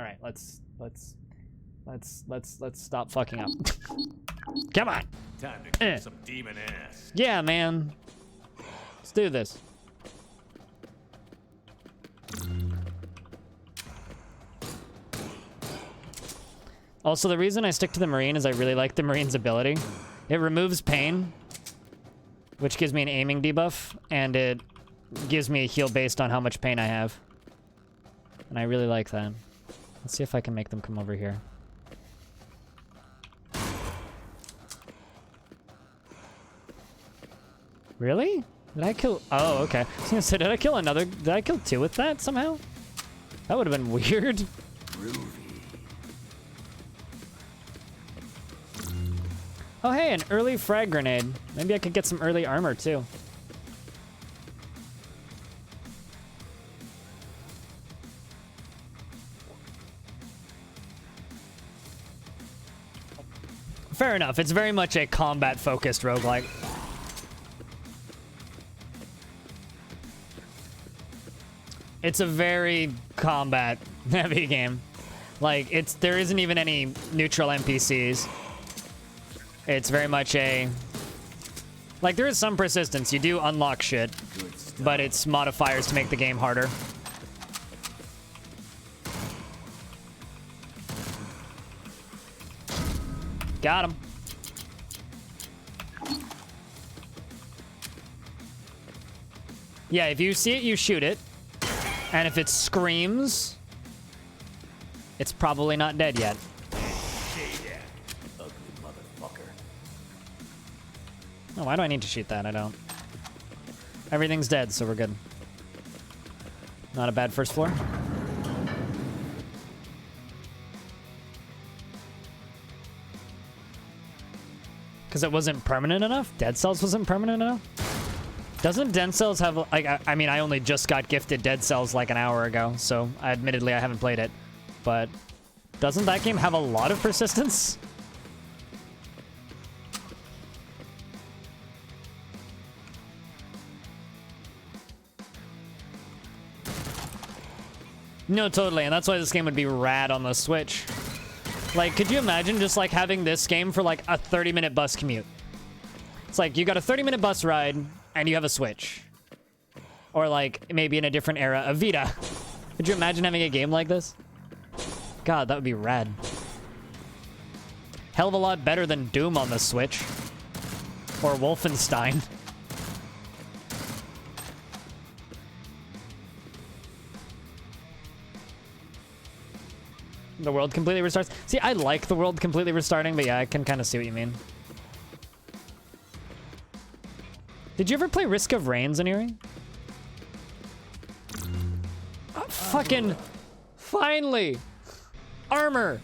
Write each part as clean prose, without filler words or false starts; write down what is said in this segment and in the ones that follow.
All right, let's stop fucking up. Come on. Time to kick some demon ass. Yeah, man. Let's do this. Also, the reason I stick to the Marine is I really like the Marine's ability. It removes pain, which gives me an aiming debuff, and it gives me a heal based on how much pain I have. And I really like that. Let's see if I can make them come over here. Really? Did I kill... Oh, okay. I was gonna say, did I kill another... Did I kill two with that somehow? That would have been weird. Oh, hey, an early frag grenade. Maybe I could get some early armor, too. Fair enough. It's very much a combat-focused roguelike. It's a very combat-heavy game. Like, there isn't even any neutral NPCs. It's very much a... Like, there is some persistence. You do unlock shit, but it's modifiers to make the game harder. Got him. Yeah, if you see it, you shoot it. And if it screams, it's probably not dead yet. Oh, why do I need to shoot that? I don't. Everything's dead, so we're good. Not a bad first floor. Because it wasn't permanent enough? Dead Cells wasn't permanent enough? Doesn't Dead Cells have, like, I mean, I only just got gifted Dead Cells like an hour ago, so admittedly I haven't played it. But doesn't that game have a lot of persistence? No, totally, and that's why this game would be rad on the Switch. Like, could you imagine just, like, having this game for, like, a 30-minute bus commute? It's like, you got a 30-minute bus ride, and you have a Switch. Or, like, maybe in a different era, a Vita. Could you imagine having a game like this? God, that would be rad. Hell of a lot better than Doom on the Switch. Or Wolfenstein. The world completely restarts. See, I like the world completely restarting, but yeah, I can kind of see what you mean. Did you ever play Risk of Rain, Zaniri? Oh, fucking... Finally! Armor!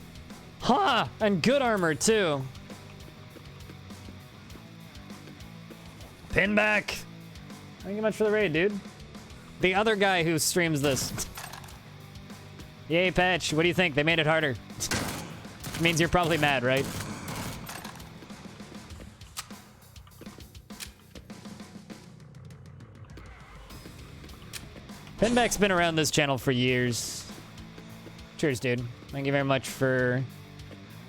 Ha! And good armor, too. Pinback! Thank you much for the raid, dude. The other guy who streams this. Yay, Patch. What do you think? They made it harder. Means you're probably mad, right? Pinback's been around this channel for years. Cheers, dude. Thank you very much for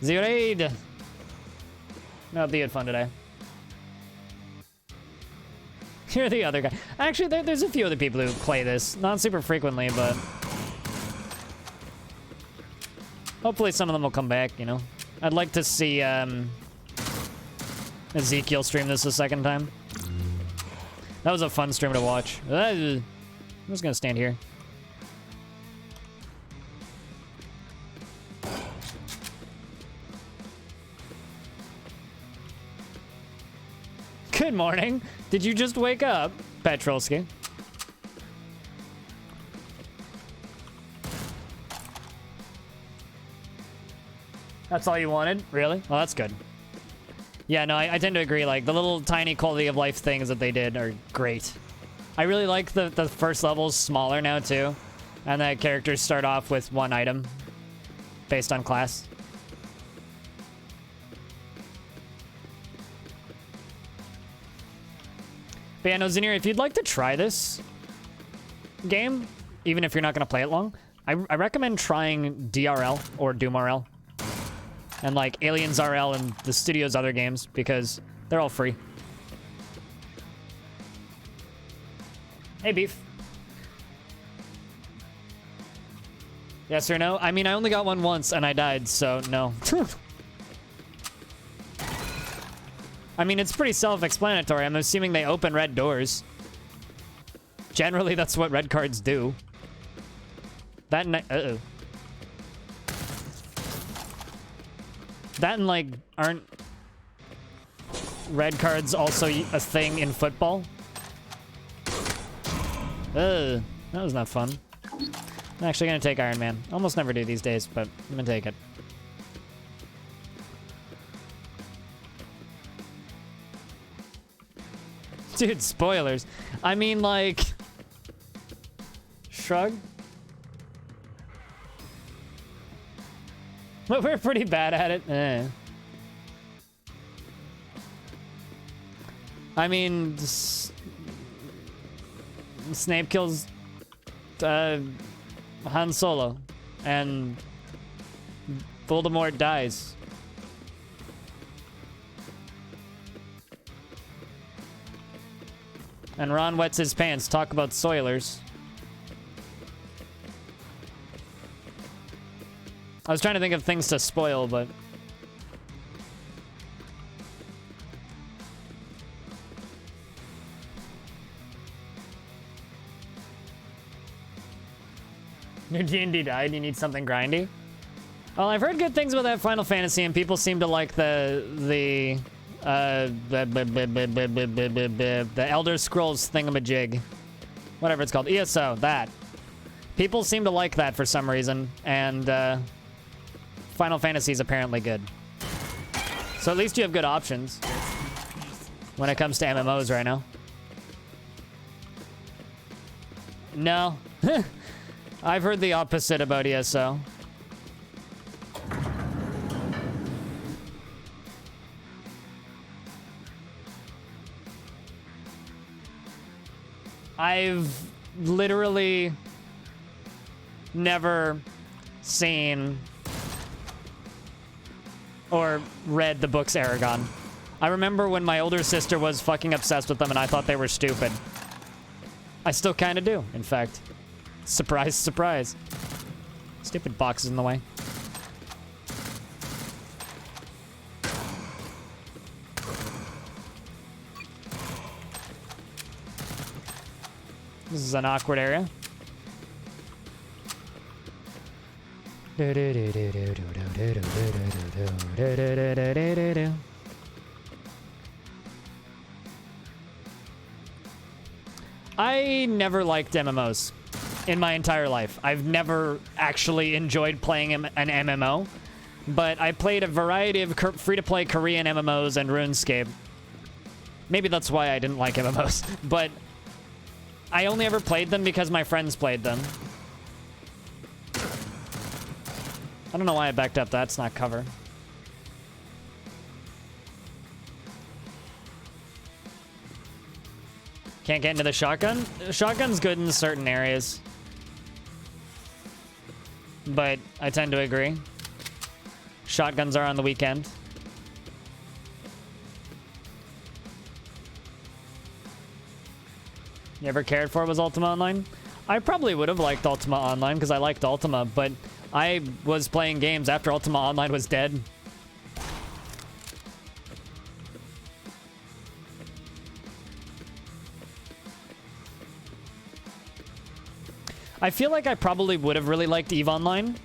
the raid. I hope you had fun today. You're the other guy. Actually, there's a few other people who play this. Not super frequently, but... hopefully some of them will come back, you know? I'd like to see Ezekiel stream this a second time. That was a fun stream to watch. I'm just gonna stand here. Good morning. Did you just wake up, Petrolsky? That's all you wanted? Really? Well, that's good. Yeah, no, I tend to agree. Like, the little tiny quality of life things that they did are great. I really like the first level's smaller now, too. And the characters start off with one item based on class. But yeah, no, Zinir, if you'd like to try this game, even if you're not going to play it long, I recommend trying DRL or DoomRL. And like Aliens RL and the studio's other games because they're all free. Hey, Beef. Yes or no? I mean, I only got one once and I died, so no. I mean, it's pretty self-explanatory. I'm assuming they open red doors. Generally, that's what red cards do. That and uh-oh. That and, like, aren't red cards also a thing in football? Ugh, that was not fun. I'm actually gonna take Iron Man. Almost never do these days, but I'm gonna take it. Dude, spoilers. I mean, like... Shrug? But we're pretty bad at it. I mean... Snape kills... Han Solo. And... Voldemort dies. And Ron wets his pants. Talk about spoilers. I was trying to think of things to spoil, but... Your D&D died, you need something grindy? Well, I've heard good things about that Final Fantasy, and people seem to like the Elder Scrolls thingamajig. Whatever it's called. ESO, that. People seem to like that for some reason, and Final Fantasy is apparently good. So at least you have good options when it comes to MMOs right now. No. I've heard the opposite about ESO. I've literally never seen or read the books Eragon. I remember when my older sister was fucking obsessed with them and I thought they were stupid. I still kind of do, in fact. Surprise, surprise. Stupid box is in the way. This is an awkward area. I never liked MMOs in my entire life. I've never actually enjoyed playing an MMO, but I played a variety of free-to-play Korean MMOs and RuneScape. Maybe that's why I didn't like MMOs, but I only ever played them because my friends played them. I don't know why I backed up. That's not cover. Can't get into the shotgun? Shotgun's good in certain areas. But I tend to agree. Shotguns are on the weekend. You ever cared for was Ultima Online? I probably would have liked Ultima Online because I liked Ultima, but I was playing games after Ultima Online was dead. I feel like I probably would have really liked EVE Online,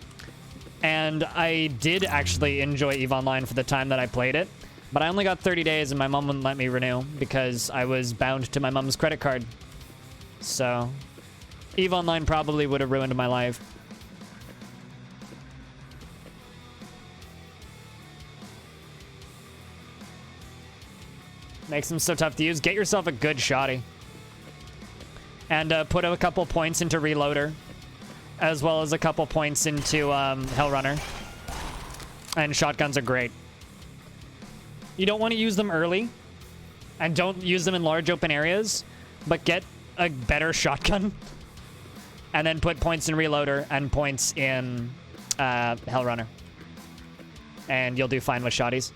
and I did actually enjoy EVE Online for the time that I played it, but I only got 30 days and my mom wouldn't let me renew because I was bound to my mom's credit card. So, EVE Online probably would have ruined my life. Makes them so tough to use. Get yourself a good shotty. And put a couple points into Reloader, as well as a couple points into Hellrunner. And shotguns are great. You don't want to use them early, and don't use them in large open areas, but get a better shotgun. and then put points in Reloader and points in Hellrunner. And you'll do fine with shotties.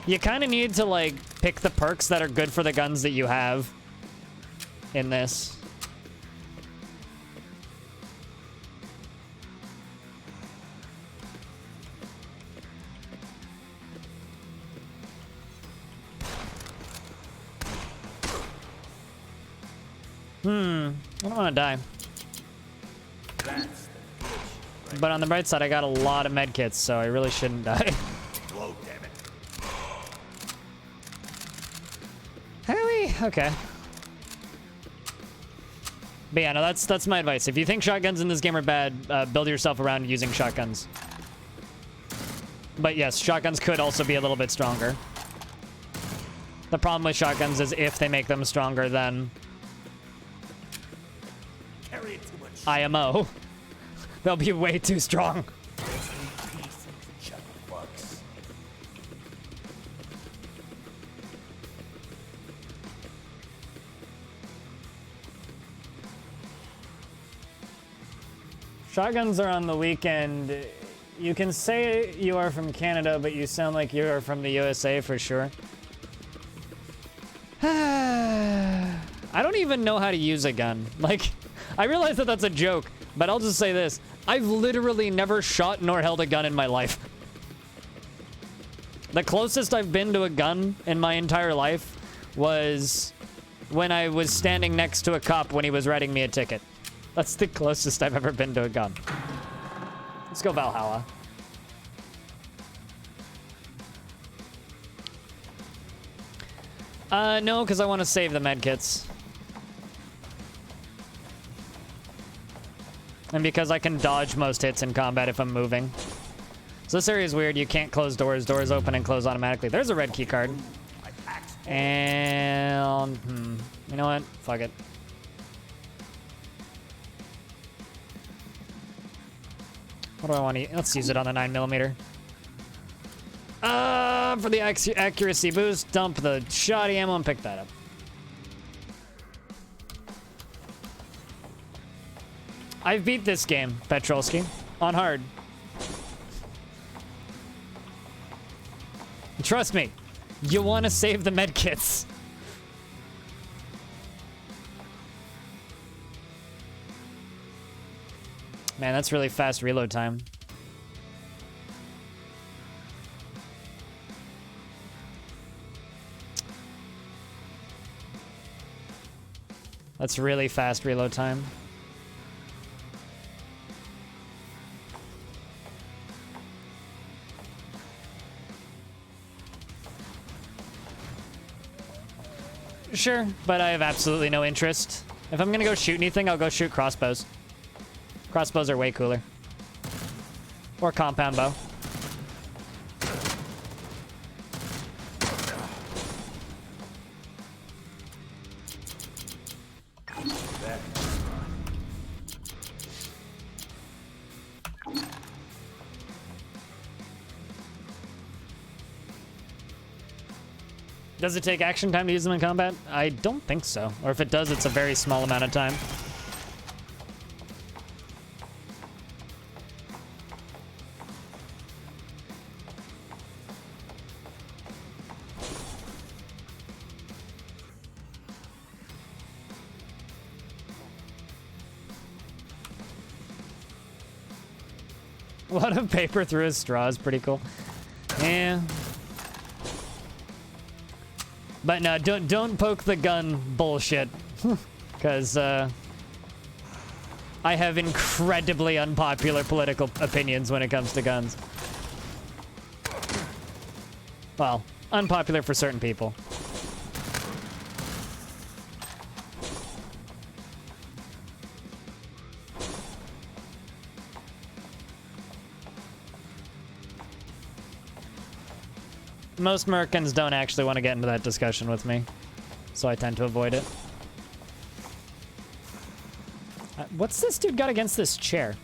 You kind of need to, like, pick the perks that are good for the guns that you have in this. I don't want to die. But on the bright side, I got a lot of medkits, so I really shouldn't die. Whoa, damn it. Howie, okay. But yeah, no, that's my advice. If you think shotguns in this game are bad, build yourself around using shotguns. But yes, shotguns could also be a little bit stronger. The problem with shotguns is if they make them stronger, then Carrying too much. IMO. They'll be way too strong. Chuck bucks. Shotguns are on the weekend. You can say you are from Canada, but you sound like you are from the USA for sure. I don't even know how to use a gun. Like, I realize that that's a joke, but I'll just say this. I've literally never shot nor held a gun in my life. The closest I've been to a gun in my entire life was when I was standing next to a cop when he was writing me a ticket. That's the closest I've ever been to a gun. Let's go Valhalla. No, because I want to save the medkits. And because I can dodge most hits in combat if I'm moving. So this area is weird. You can't close doors. Doors open and close automatically. There's a red key card. And... you know what? Fuck it. What do I want to use? Let's use it on the 9mm. For the accuracy boost, dump the shoddy ammo and pick that up. I've beat this game, Petrolsky, on hard. Trust me, you want to save the medkits. Man, that's really fast reload time. That's really fast reload time. Sure, but I have absolutely no interest. If I'm gonna go shoot anything, I'll go shoot crossbows. Crossbows are way cooler. Or compound bow. Does it take action time to use them in combat? I don't think so. Or if it does, it's a very small amount of time. A lot of paper through a straw is pretty cool. Yeah. But no, don't poke the gun bullshit. Because, I have incredibly unpopular political opinions when it comes to guns. Well, unpopular for certain people. Most Americans don't actually want to get into that discussion with me, so I tend to avoid it. What's this dude got against this chair?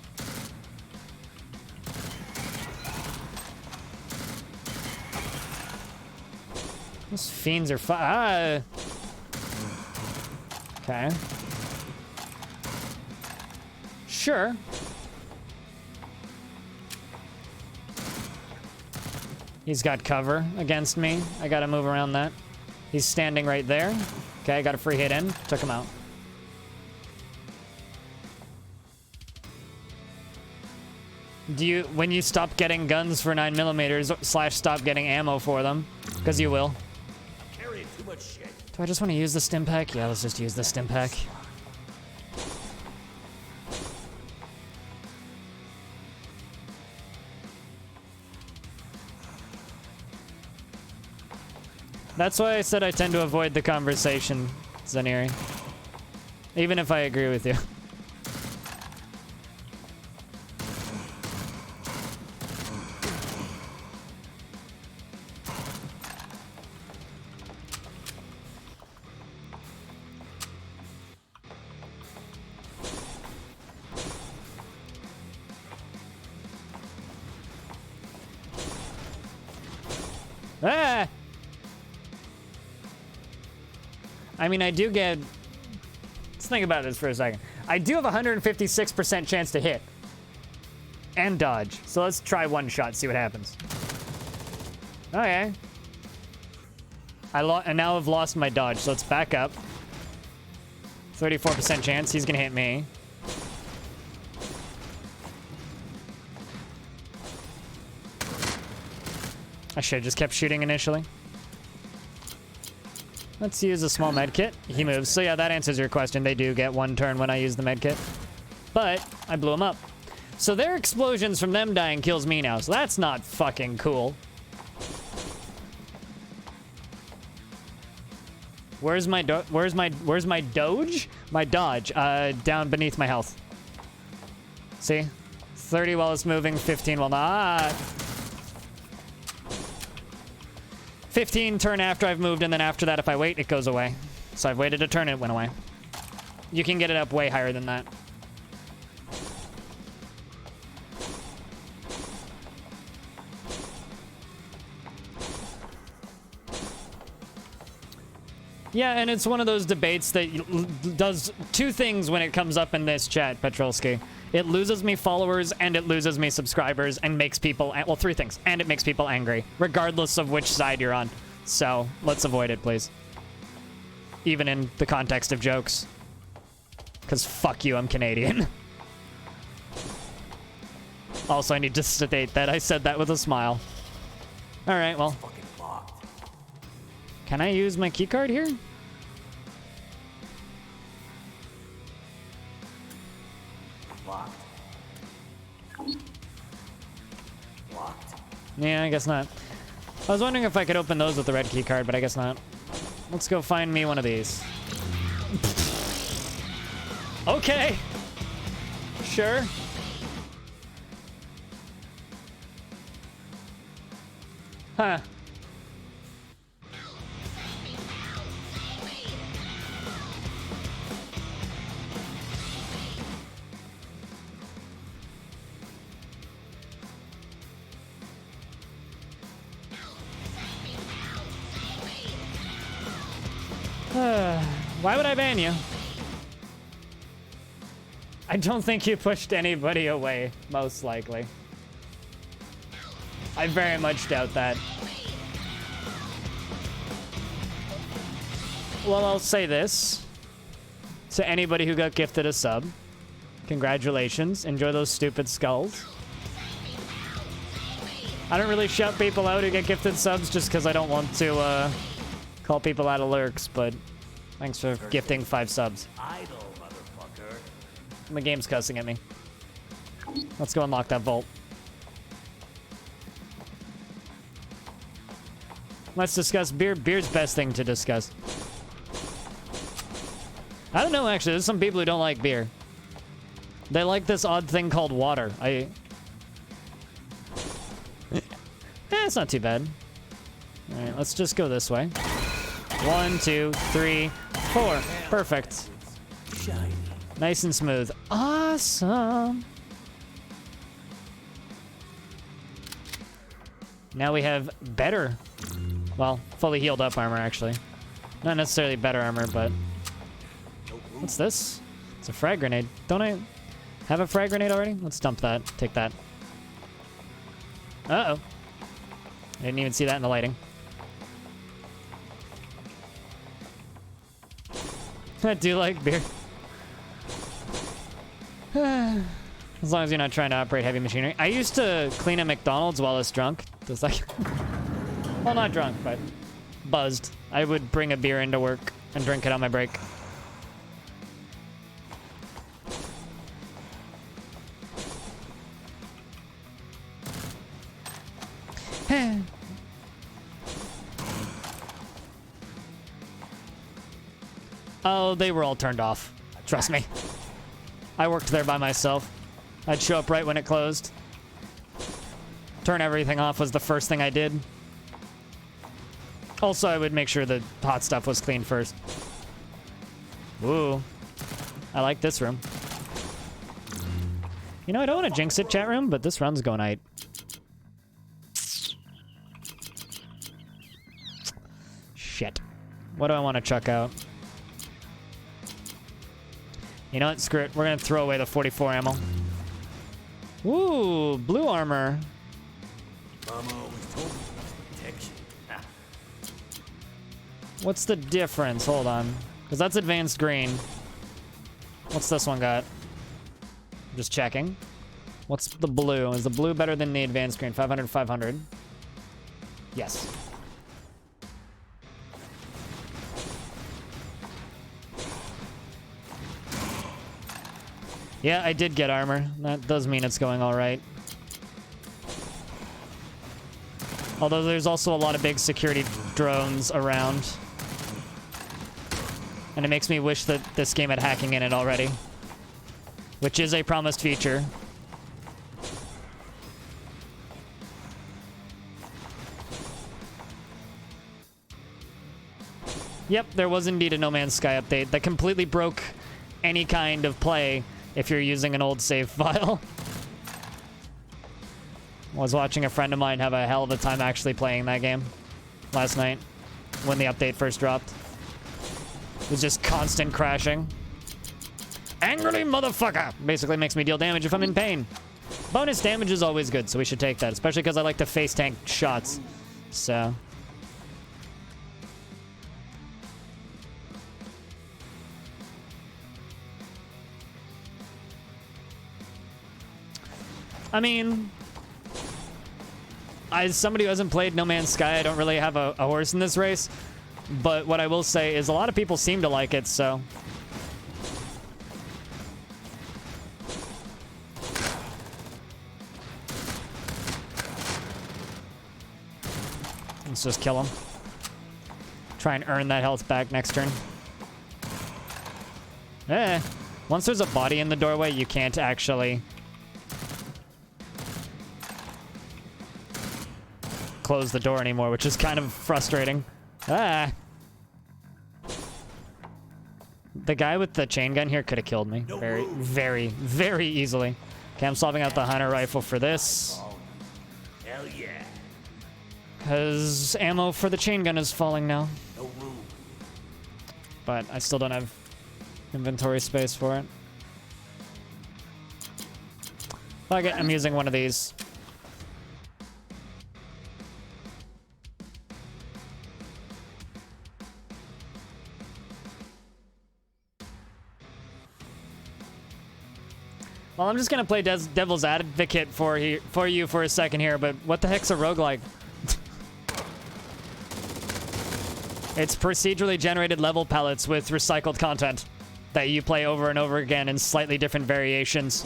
Those fiends are Okay. Sure. He's got cover against me. I gotta move around that. He's standing right there. Okay, I got a free hit in. Took him out. Do you, when you stop getting guns for 9mm / stop getting ammo for them? Because you will. Carrying too much shit. Do I just want to use the stim pack? Yeah, let's just use the stim pack. That's why I said I tend to avoid the conversation, Zaniri. Even if I agree with you. Ah! I mean, I do get... Let's think about this for a second. I do have a 156% chance to hit. And dodge. So let's try one shot, see what happens. Okay. I now have lost my dodge, so let's back up. 34% chance he's gonna hit me. I should have just kept shooting initially. Let's use a small med kit. He moves. So yeah, that answers your question. They do get one turn when I use the med kit. But I blew him up. So their explosions from them dying kills me now. So that's not fucking cool. Where's my doge? My dodge. Down beneath my health. See? 30 while it's moving, 15 while not. 15 turn after I've moved, and then after that, if I wait, it goes away. So I've waited a turn, it went away. You can get it up way higher than that. Yeah, and it's one of those debates that does two things when it comes up in this chat, Petrolsky. It loses me followers, and it loses me subscribers, and makes people... Well, three things. And it makes people angry, regardless of which side you're on. So, let's avoid it, please. Even in the context of jokes. Because fuck you, I'm Canadian. Also, I need to state that I said that with a smile. Alright, well... Can I use my keycard here? Locked. Locked. Yeah, I guess not. I was wondering if I could open those with the red keycard, but I guess not. Let's go find me one of these. Okay. Sure. Huh. Why would I ban you? I don't think you pushed anybody away, most likely. I very much doubt that. Well, I'll say this to anybody who got gifted a sub. Congratulations. Enjoy those stupid skulls. I don't really shout people out who get gifted subs just because I don't want to call people out of lurks, but thanks for gifting 5 subs. Idle, motherfucker. The game's cussing at me. Let's go unlock that vault. Let's discuss beer. Beer's best thing to discuss. I don't know, actually. There's some people who don't like beer. They like this odd thing called water. It's not too bad. All right, let's just go this way. 1, 2, 3, 4. Perfect. Shiny. Nice and smooth. Awesome. Now we have better, well, fully healed up armor, actually. Not necessarily better armor, but... No What's this? It's a frag grenade. Don't I have a frag grenade already? Let's dump that. Take that. Uh-oh. I didn't even see that in the lighting. I do like beer. As long as you're not trying to operate heavy machinery. I used to clean at McDonald's while I was drunk. Just like... well, not drunk, but buzzed. I would bring a beer into work and drink it on my break. Oh, they were all turned off. Trust me. I worked there by myself. I'd show up right when it closed. Turn everything off was the first thing I did. Also, I would make sure the hot stuff was clean first. Ooh. I like this room. You know, I don't want to jinx it, chat room, but this run's going night. Shit. What do I want to chuck out? You know what? Screw it. We're going to throw away the 44 ammo. Ooh, blue armor. Mama always told me protection. Ah, What's the difference? Hold on. Because that's advanced green. What's this one got? Just checking. What's the blue? Is the blue better than the advanced green? 500, 500. Yes. Yeah, I did get armor. That does mean it's going all right. Although there's also a lot of big security drones around. And it makes me wish that this game had hacking in it already. Which is a promised feature. Yep, there was indeed a No Man's Sky update that completely broke any kind of play if you're using an old save file. I was watching a friend of mine have a hell of a time actually playing that game last night when the update first dropped. It was just constant crashing. Angrily motherfucker! Basically makes me deal damage if I'm in pain. Bonus damage is always good, so we should take that, especially because I like to face tank shots. So... I mean, as somebody who hasn't played No Man's Sky, I don't really have a horse in this race. But what I will say is a lot of people seem to like it, so... let's just kill him. Try and earn that health back next turn. Once there's a body in the doorway, you can't actually... close the door anymore, which is kind of frustrating. Ah. The guy with the chain gun here could have killed me very, very, very easily. Okay, I'm swapping out the hunter rifle for this. hell yeah. Because ammo for the chain gun is falling now. No room. But I still don't have inventory space for it. Fuck it, I'm using one of these. Well, I'm just gonna play Devil's Advocate for you for a second here, but what the heck's a roguelike? It's procedurally generated level palettes with recycled content that you play over and over again in slightly different variations.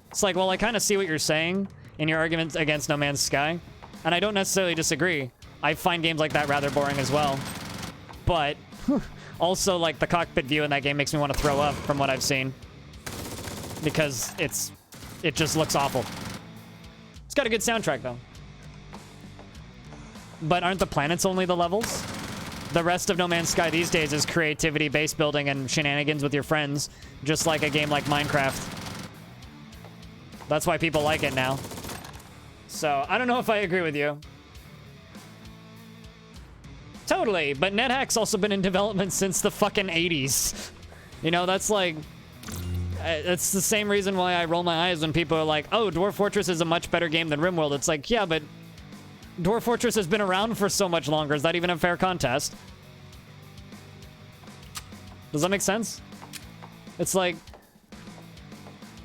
It's like, well, I kind of see what you're saying in your argument against No Man's Sky, and I don't necessarily disagree. I find games like that rather boring as well. But... also, like, the cockpit view in that game makes me want to throw up from what I've seen. Because it just looks awful. It's got a good soundtrack, though. But aren't the planets only the levels? The rest of No Man's Sky these days is creativity, base building, and shenanigans with your friends. Just like a game like Minecraft. That's why people like it now. So, I don't know if I agree with you. Totally, but NetHack's also been in development since the fucking 80s. You know, that's like... It's the same reason why I roll my eyes when people are like, oh, Dwarf Fortress is a much better game than RimWorld. It's like, yeah, but Dwarf Fortress has been around for so much longer. Is that even a fair contest? Does that make sense? It's like,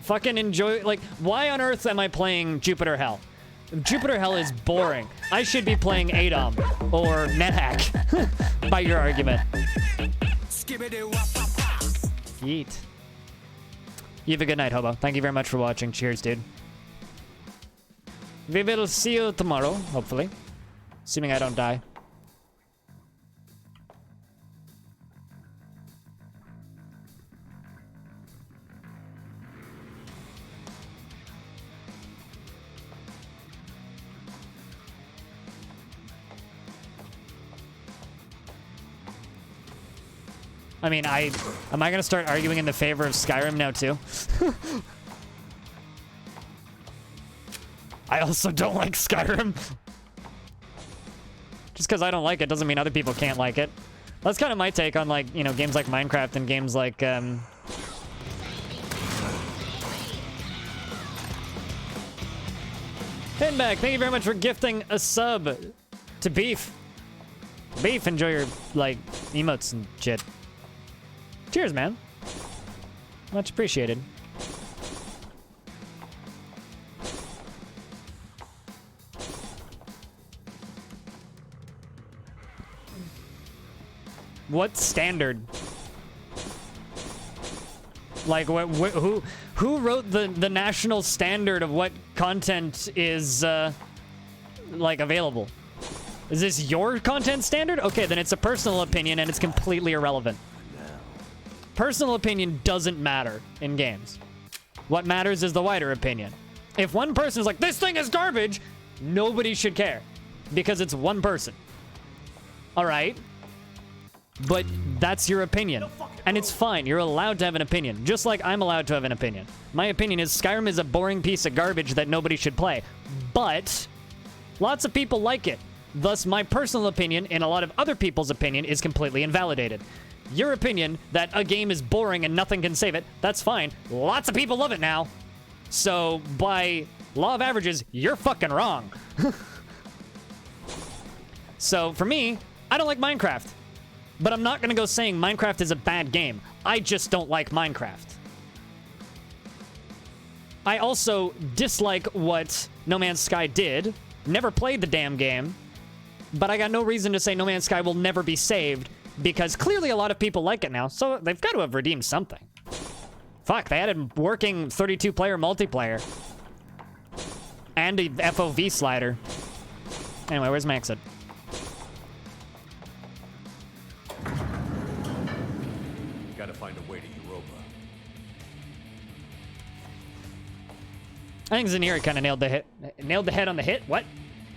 fucking enjoy, like, why on earth am I playing Jupiter Hell? Jupiter Hell is boring. I should be playing ADOM or NetHack, by your argument. Yeet. You have a good night, Hobo. Thank you very much for watching. Cheers, dude. We will see you tomorrow, hopefully. Assuming I don't die. I mean, am I gonna start arguing in the favor of Skyrim now too? I also don't like Skyrim. Just because I don't like it doesn't mean other people can't like it. That's kind of my take on, like, you know, games like Minecraft and games like, Pinback, thank you very much for gifting a sub to Beef. Beef, enjoy your, like, emotes and shit. Cheers, man. Much appreciated. What standard? Like, who wrote the national standard of what content is, like, available? Is this your content standard? Okay, then it's a personal opinion and it's completely irrelevant. Personal opinion doesn't matter in games. What matters is the wider opinion. If one person is like, this thing is garbage, nobody should care. Because it's one person. Alright? But that's your opinion. And it's fine. You're allowed to have an opinion. Just like I'm allowed to have an opinion. My opinion is Skyrim is a boring piece of garbage that nobody should play. But lots of people like it. Thus, my personal opinion and a lot of other people's opinion is completely invalidated. Your opinion that a game is boring and nothing can save it, that's fine. Lots of people love it now. So, by law of averages, you're fucking wrong. So, for me, I don't like Minecraft. But I'm not gonna go saying Minecraft is a bad game. I just don't like Minecraft. I also dislike what No Man's Sky did. Never played the damn game. But I got no reason to say No Man's Sky will never be saved, because clearly a lot of people like it now, so they've got to have redeemed something. Fuck, they added working 32-player multiplayer. And a FOV slider. Anyway, where's my exit? Gotta find a way to Europa. I think Zanir kind of nailed the head on the hit. What?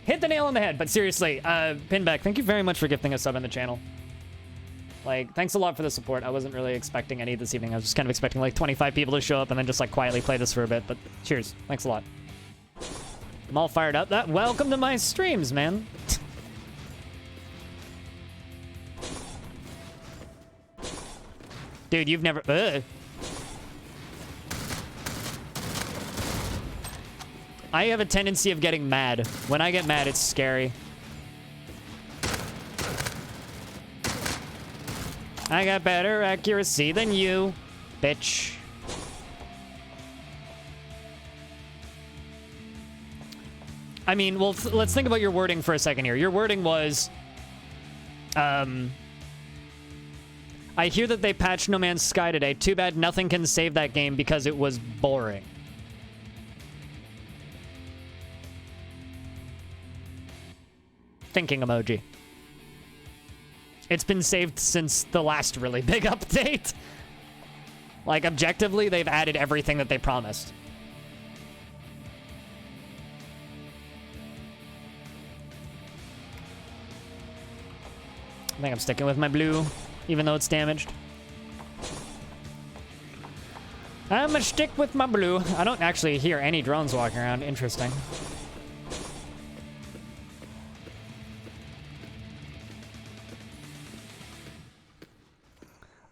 Hit the nail on the head. But seriously, Pinback, thank you very much for gifting a sub in the channel. Like, thanks a lot for the support. I wasn't really expecting any this evening. I was just kind of expecting like 25 people to show up and then just like quietly play this for a bit. But cheers. Thanks a lot. I'm all fired up. Welcome to my streams, man. Dude, you've never... I have a tendency of getting mad. When I get mad, it's scary. I got better accuracy than you, bitch. I mean, well, let's think about your wording for a second here. Your wording was... I hear that they patched No Man's Sky today. Too bad nothing can save that game because it was boring. Thinking emoji. It's been saved since the last really big update. Like, objectively, they've added everything that they promised. I think I'm sticking with my blue, even though it's damaged. I'm gonna stick with my blue. I don't actually hear any drones walking around. Interesting.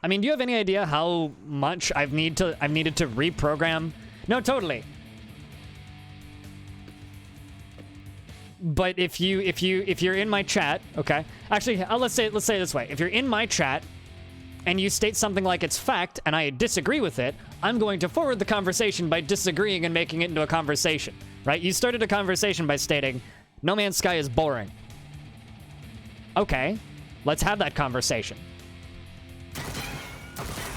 I mean, do you have any idea how much I've needed to reprogram? No, totally. But if you're in my chat, okay. Actually, let's say it this way. If you're in my chat and you state something like it's fact and I disagree with it, I'm going to forward the conversation by disagreeing and making it into a conversation, right? You started a conversation by stating No Man's Sky is boring. Okay, let's have that conversation.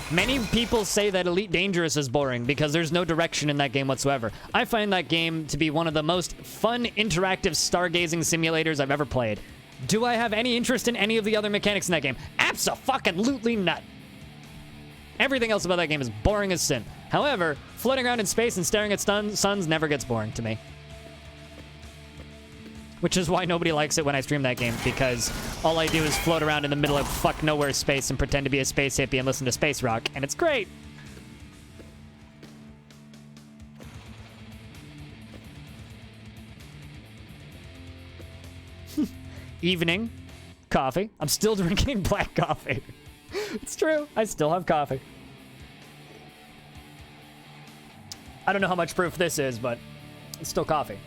Many people say that Elite Dangerous is boring because there's no direction in that game whatsoever. I find that game to be one of the most fun, interactive stargazing simulators I've ever played. Do I have any interest in any of the other mechanics in that game? Abso-fucking-lutely not. Everything else about that game is boring as sin. However, floating around in space and staring at suns never gets boring to me. Which is why nobody likes it when I stream that game, because all I do is float around in the middle of fuck nowhere space and pretend to be a space hippie and listen to space rock, and it's great. Evening. Coffee. I'm still drinking black coffee. It's true. I still have coffee. I don't know how much proof this is, but it's still coffee.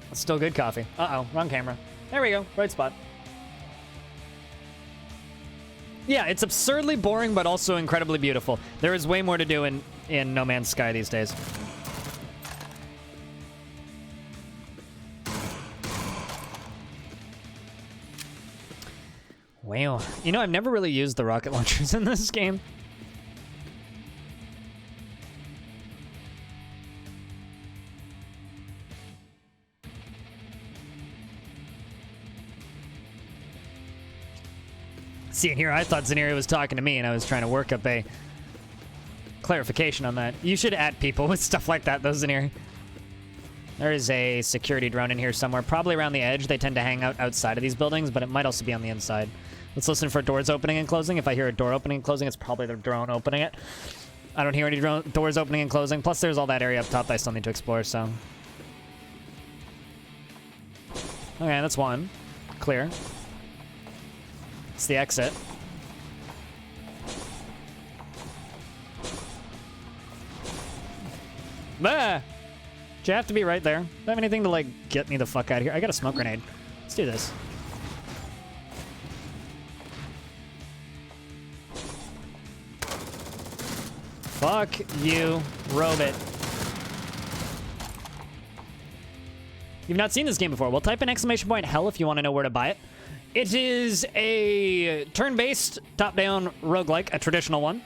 It's still good coffee. Uh-oh, wrong camera. There we go, right spot. Yeah, it's absurdly boring, but also incredibly beautiful. There is way more to do in No Man's Sky these days. Wow. You know, I've never really used the rocket launchers in this game. See, and here I thought Zeneria was talking to me, and I was trying to work up a clarification on that. You should at people with stuff like that, though, Zeneria. There is a security drone in here somewhere, probably around the edge. They tend to hang out outside of these buildings, but it might also be on the inside. Let's listen for doors opening and closing. If I hear a door opening and closing, it's probably the drone opening it. I don't hear any doors opening and closing. Plus, there's all that area up top that I still need to explore, so. Okay, that's one. Clear. It's the exit. Ah! Do you have to be right there? Do I have anything to, like, get me the fuck out of here? I got a smoke grenade. Let's do this. Fuck you, Robit. You've not seen this game before. Well, type in !hell if you want to know where to buy it. It is a turn-based, top-down roguelike, a traditional one,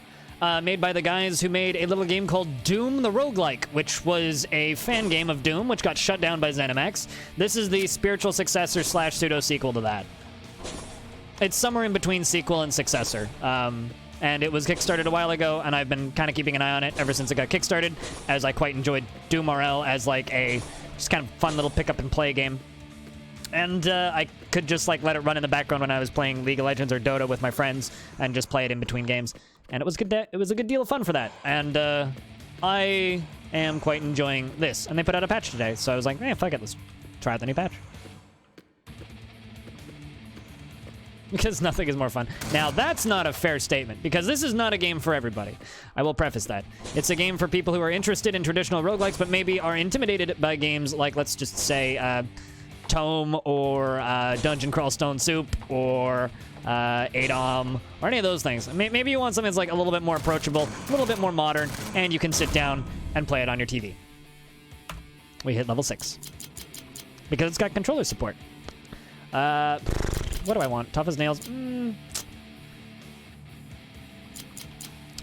made by the guys who made a little game called Doom the Roguelike, which was a fan game of Doom, which got shut down by ZeniMax. This is the spiritual successor / pseudo-sequel to that. It's somewhere in between sequel and successor. And it was kickstarted a while ago, and I've been kind of keeping an eye on it ever since it got kickstarted, as I quite enjoyed Doom RL as like a just kind of fun little pick-up-and-play game. And I could just like let it run in the background when I was playing League of Legends or Dota with my friends and just play it in between games. And it was good. It was a good deal of fun for that. And I am quite enjoying this. And they put out a patch today, so I was like, man, fuck it, let's try out the new patch. Because nothing is more fun. Now, that's not a fair statement, because this is not a game for everybody. I will preface that. It's a game for people who are interested in traditional roguelikes, but maybe are intimidated by games like, let's just say, Tome, or Dungeon Crawl Stone Soup, or ADOM, or any of those things. Maybe you want something that's like a little bit more approachable, a little bit more modern, and you can sit down and play it on your TV. We hit level 6. Because it's got controller support. What do I want? Tough as nails?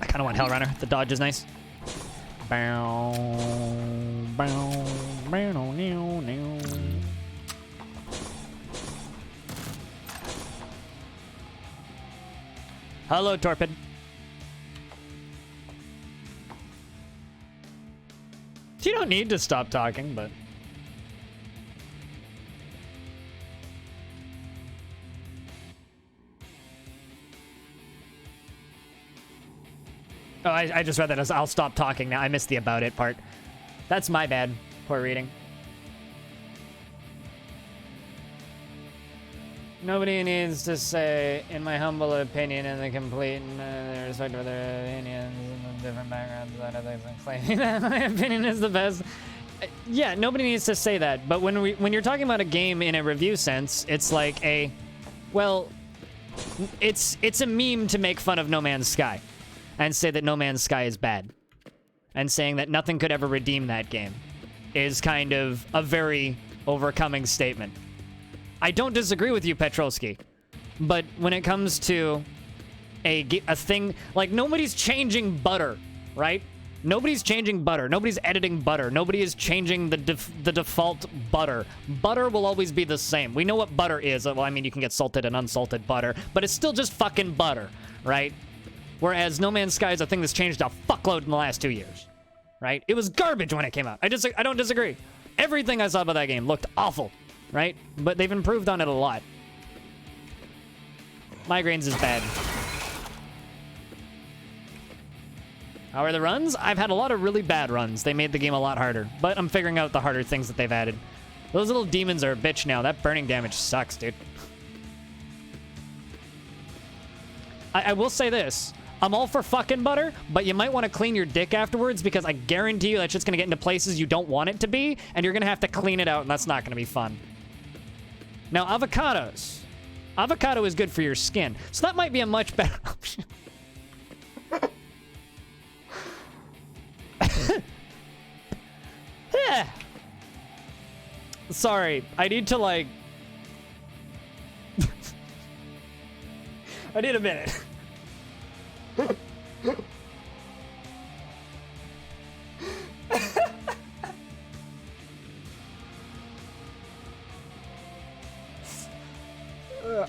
I kind of want Hellrunner. The dodge is nice. Bow, bow, bow, neow, neow. Hello, Torpid. You don't need to stop talking, but... Oh, I just read that as I'll stop talking now. I missed the about it part. That's my bad. Poor reading. Nobody needs to say, in my humble opinion, in the complete and respect for their opinions and the different backgrounds that others are claiming that my opinion is the best. Yeah, nobody needs to say that. But when you're talking about a game in a review sense, it's like a, well, it's a meme to make fun of No Man's Sky and say that No Man's Sky is bad, and saying that nothing could ever redeem that game is kind of a very overcoming statement. I don't disagree with you, Petrolsky, but when it comes to a thing, like, nobody's changing butter, right? Nobody's changing butter. Nobody's editing butter. Nobody is changing the default butter. Butter will always be the same. We know what butter is. Well, I mean, you can get salted and unsalted butter, but it's still just fucking butter, right? Whereas No Man's Sky is a thing that's changed a fuckload in the last 2 years, right? It was garbage when it came out. I don't disagree. Everything I saw about that game looked awful, right? But they've improved on it a lot. Migraines is bad. How are the runs? I've had a lot of really bad runs. They made the game a lot harder, but I'm figuring out the harder things that they've added. Those little demons are a bitch now. That burning damage sucks, dude. I will say this. I'm all for fucking butter, but you might want to clean your dick afterwards, because I guarantee you that shit's going to get into places you don't want it to be, and you're going to have to clean it out, and that's not going to be fun. Now, avocados. Avocado is good for your skin, so that might be a much better option. Yeah. Sorry, I need to, like... I need a minute.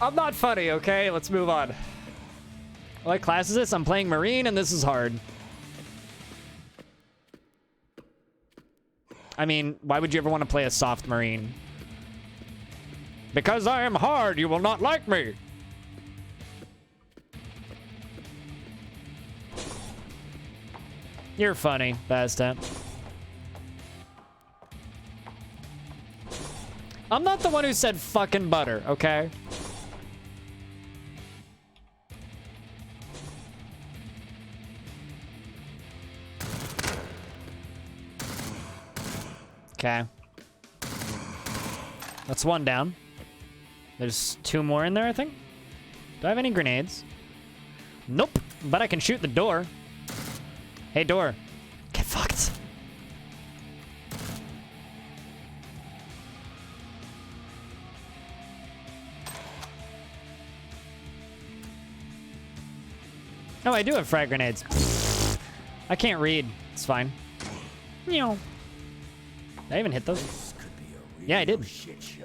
I'm not funny, okay? Let's move on. What class is this? I'm playing Marine, and this is hard. I mean, why would you ever want to play a soft Marine? Because I am hard, you will not like me. You're funny, Basta. I'm not the one who said fucking butter, okay? Okay. That's one down. There's 2 more in there, I think. Do I have any grenades? Nope, but I can shoot the door. Hey, door. Get fucked. Oh, I do have frag grenades. I can't read. It's fine. Meow. Did I even hit those? This could be a real Yeah, I did. shit show.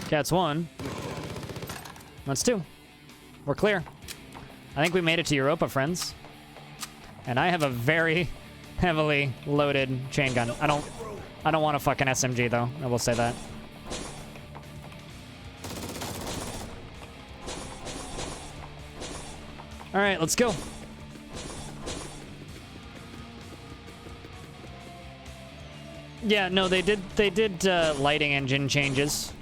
Okay, that's 1. That's 2. We're clear. I think we made it to Europa, friends. And I have a very heavily loaded chain gun. I don't want a fucking SMG though. I will say that. All right, let's go. Yeah, no, they did lighting engine changes.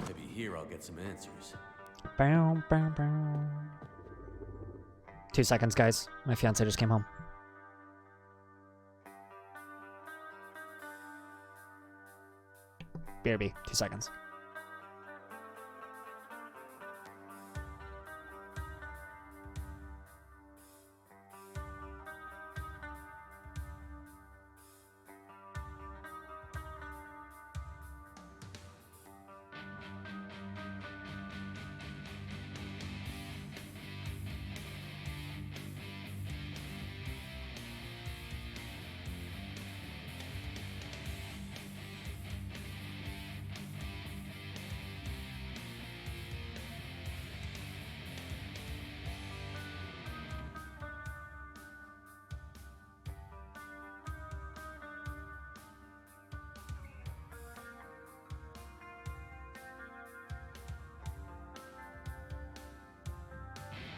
Maybe here I'll get some answers. Bow, bow, bow. 2 seconds, guys. My fiance just came home. BRB, 2 seconds.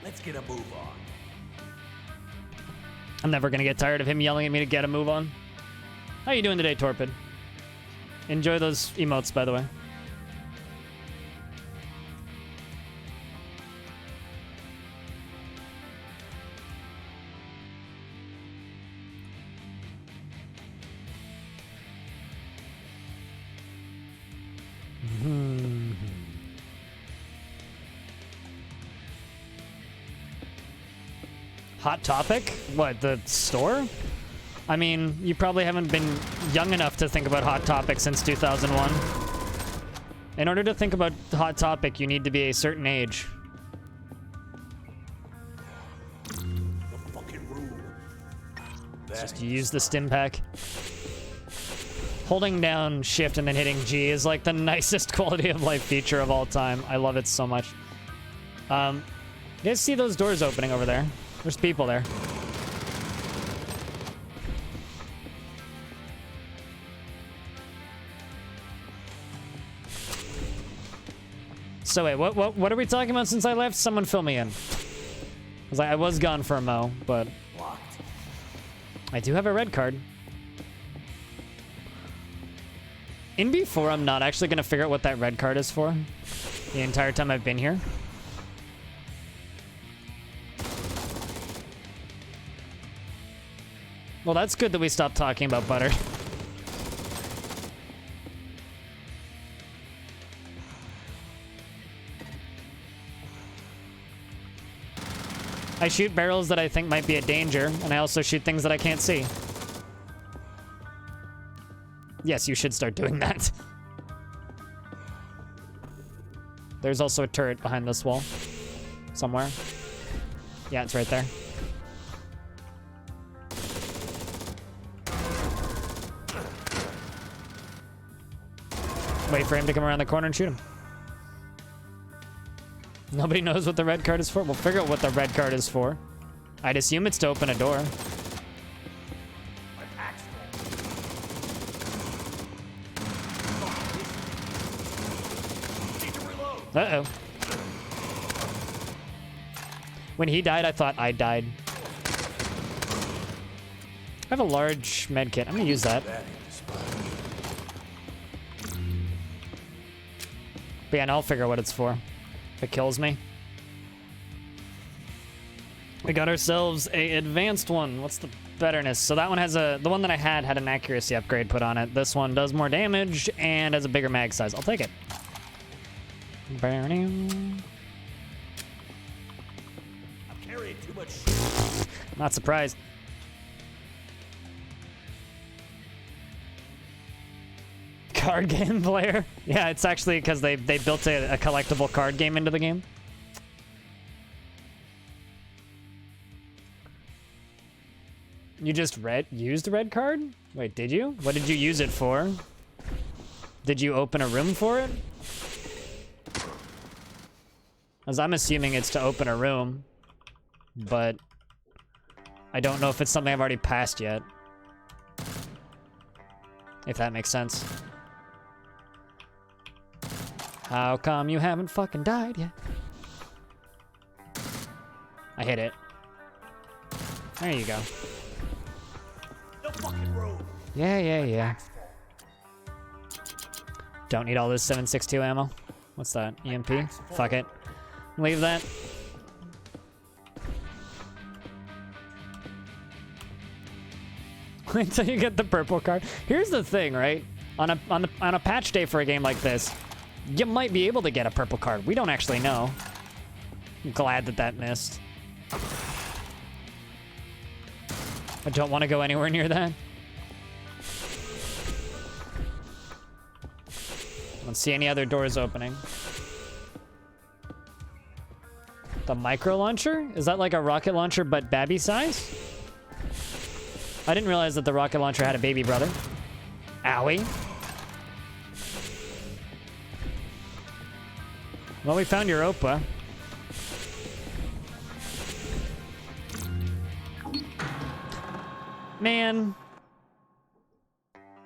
Let's get a move on. I'm never gonna get tired of him yelling at me to get a move on. How you doing today, Torpid? Enjoy those emotes, by the way. Hot Topic? What, the store? I mean, you probably haven't been young enough to think about Hot Topic since 2001. In order to think about Hot Topic, you need to be a certain age. The fucking room. Just use the stim pack. Holding down shift and then hitting G is like the nicest quality of life feature of all time. I love it so much. You guys see those doors opening over there? There's people there. So wait, what are we talking about since I left? Someone fill me in. I was gone for a mo, but I do have a red card. In B4, I'm not actually gonna figure out what that red card is for the entire time I've been here. Well, that's good that we stopped talking about butter. I shoot barrels that I think might be a danger, and I also shoot things that I can't see. Yes, you should start doing that. There's also a turret behind this wall. Somewhere. Yeah, it's right there. Wait for him to come around the corner and shoot him. Nobody knows what the red card is for? We'll figure out what the red card is for. I'd assume it's to open a door. Uh-oh. When he died, I thought I died. I have a large med kit. I'm gonna use that. But yeah, and I'll figure out what it's for. If it kills me. We got ourselves a advanced one. What's the betterness? So that one has the one that I had an accuracy upgrade put on it. This one does more damage and has a bigger mag size. I'll take it. I'm carrying too much shit. Not surprised. Card game player? Yeah, it's actually because they built a collectible card game into the game. You just used a red card? Wait, did you? What did you use it for? Did you open a room for it? As I'm assuming it's to open a room, but I don't know if it's something I've already passed yet. If that makes sense. How come you haven't fucking died yet? I hit it. There you go. The fucking room. Yeah. Don't need all this 7.62 ammo. What's that? EMP? Fuck it. Leave that. Wait till you get the purple card. Here's the thing, right? On a patch day for a game like this, you might be able to get a purple card. We don't actually know. I'm glad that missed. I don't want to go anywhere near that. I don't see any other doors opening. The micro launcher? Is that like a rocket launcher but babby size? I didn't realize that the rocket launcher had a baby brother. Owie. Well, we found Europa. Man.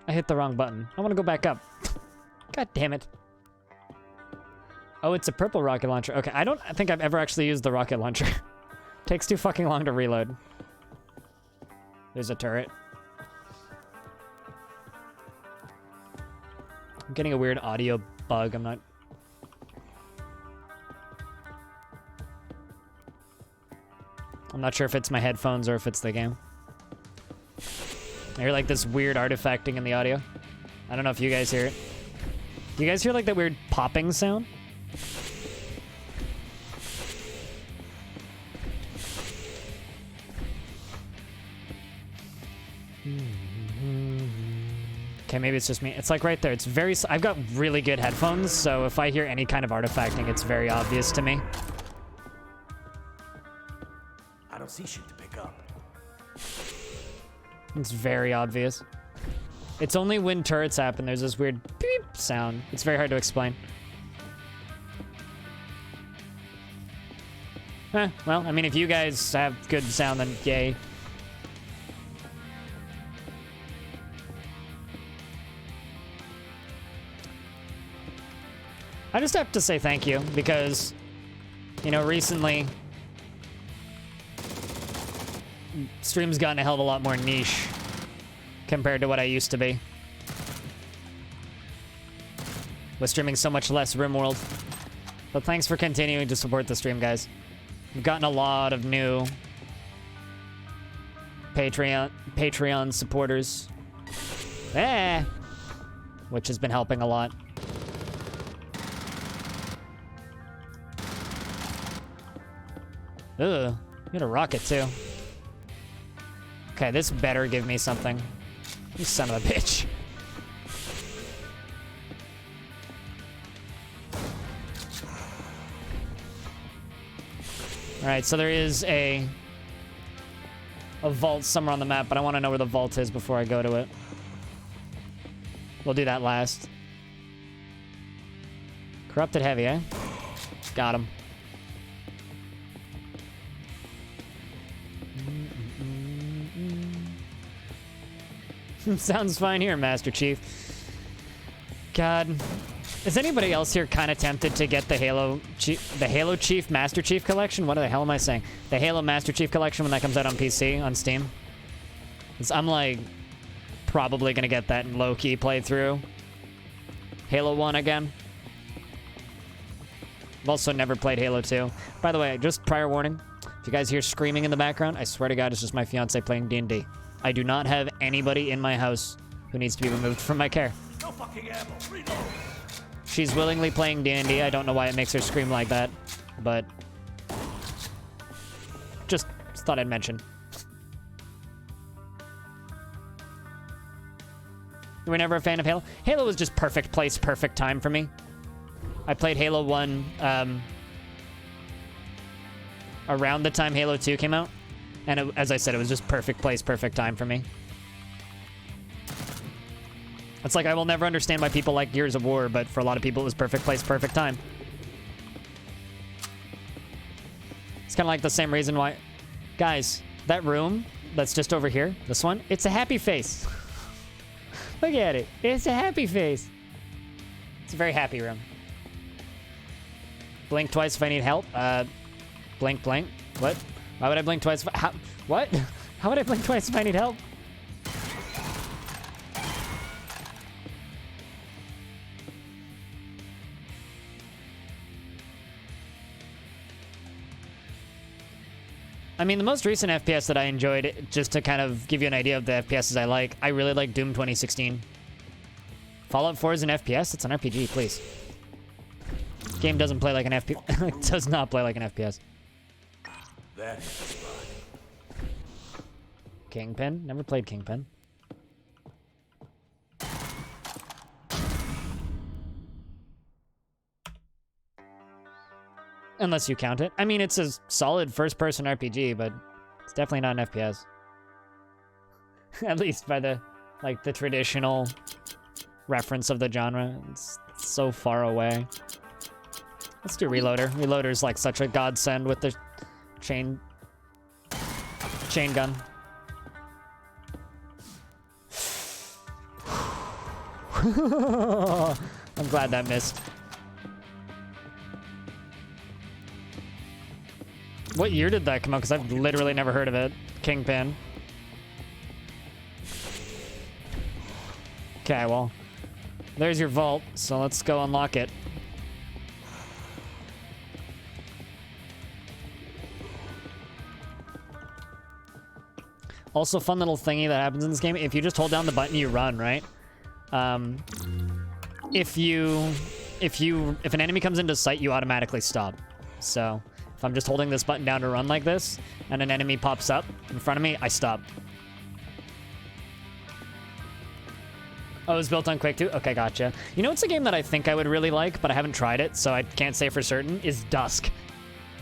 I hit the wrong button. I want to go back up. God damn it. Oh, it's a purple rocket launcher. Okay, I don't think I've ever actually used the rocket launcher. Takes too fucking long to reload. There's a turret. I'm getting a weird audio bug. I'm not sure if it's my headphones or if it's the game. I hear like this weird artifacting in the audio. I don't know if you guys hear it. Do you guys hear like that weird popping sound? Okay, maybe it's just me. It's like right there. It's very... I've got really good headphones, so if I hear any kind of artifacting, it's very obvious to me. I don't see shit to pick up. It's very obvious. It's only when turrets happen, there's this weird beep sound. It's very hard to explain. Well, I mean, if you guys have good sound, then yay. I just have to say thank you because, you know, recently stream's gotten a hell of a lot more niche compared to what I used to be. With streaming so much less RimWorld. But thanks for continuing to support the stream, guys. We've gotten a lot of new Patreon supporters. Which has been helping a lot. Ugh, you got a rocket too. Okay, this better give me something. You son of a bitch. Alright, so there is a vault somewhere on the map, but I want to know where the vault is before I go to it. We'll do that last. Corrupted heavy, eh? Got him. Sounds fine here, Master Chief. God. Is anybody else here kind of tempted to get the Halo Chief Master Chief collection? What the hell am I saying? The Halo Master Chief collection when that comes out on PC, on Steam? 'Cause I'm like probably gonna get that in low-key playthrough. Halo 1 again. I've also never played Halo 2. By the way, just prior warning, if you guys hear screaming in the background, I swear to God, it's just my fiance playing D&D. I do not have anybody in my house who needs to be removed from my care. No fucking ammo. Reload. She's willingly playing D&D. I don't know why it makes her scream like that, but just thought I'd mention. You were never a fan of Halo? Halo was just perfect place, perfect time for me. I played Halo 1 around the time Halo 2 came out. And as I said, it was just perfect place, perfect time for me. It's like I will never understand why people like Gears of War, but for a lot of people it was perfect place, perfect time. It's kind of like the same reason why... Guys, that room that's just over here, this one, it's a happy face. Look at it. It's a happy face. It's a very happy room. Blink twice if I need help. Blink, blink. What? Why would I blink twice? How? What? How would I blink twice if I need help? I mean, the most recent FPS that I enjoyed, just to kind of give you an idea of the FPSs I like, I really like Doom 2016. Fallout 4 is an FPS? It's an RPG, please. Game doesn't play like an FPS. It does not play like an FPS. That is the spot. Kingpin? Never played Kingpin. Unless you count it. I mean, it's a solid first-person RPG, but it's definitely not an FPS. At least by the, like, the traditional reference of the genre. It's so far away. Let's do Reloader. Reloader's like such a godsend with the chain gun. I'm glad that missed. What year did that come out? Because I've literally never heard of it. Kingpin. Okay, well, there's your vault, so let's go unlock it. Also, fun little thingy that happens in this game, if you just hold down the button, you run, right? If an enemy comes into sight, you automatically stop. So, if I'm just holding this button down to run like this, and an enemy pops up in front of me, I stop. Oh, it was built on Quake 2? Okay, gotcha. You know, it's a game that I think I would really like, but I haven't tried it, so I can't say for certain, is Dusk.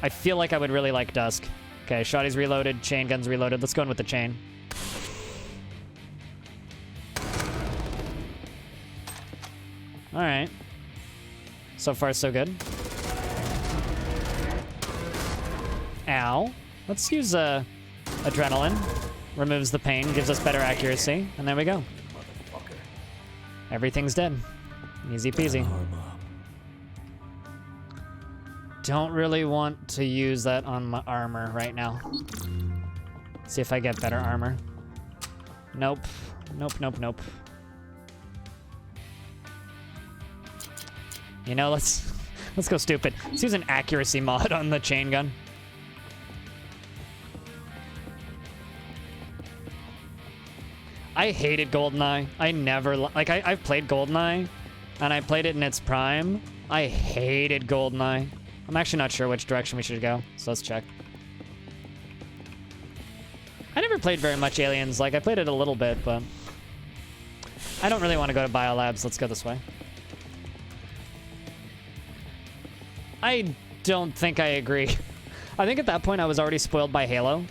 I feel like I would really like Dusk. Okay, shotty's reloaded, chain gun's reloaded. Let's go in with the chain. Alright. So far, so good. Ow. Let's use adrenaline. Removes the pain, gives us better accuracy, and there we go. Everything's dead. Easy peasy. Don't really want to use that on my armor right now. See if I get better armor. Nope. Nope, nope, nope. You know, let's go stupid. Let's use an accuracy mod on the chain gun. I hated GoldenEye. I never, like, I've played GoldenEye, and I played it in its prime. I hated GoldenEye. I'm actually not sure which direction we should go, so let's check. I never played very much Aliens. Like, I played it a little bit, but I don't really want to go to Biolabs. Let's go this way. I don't think I agree. I think at that point I was already spoiled by Halo.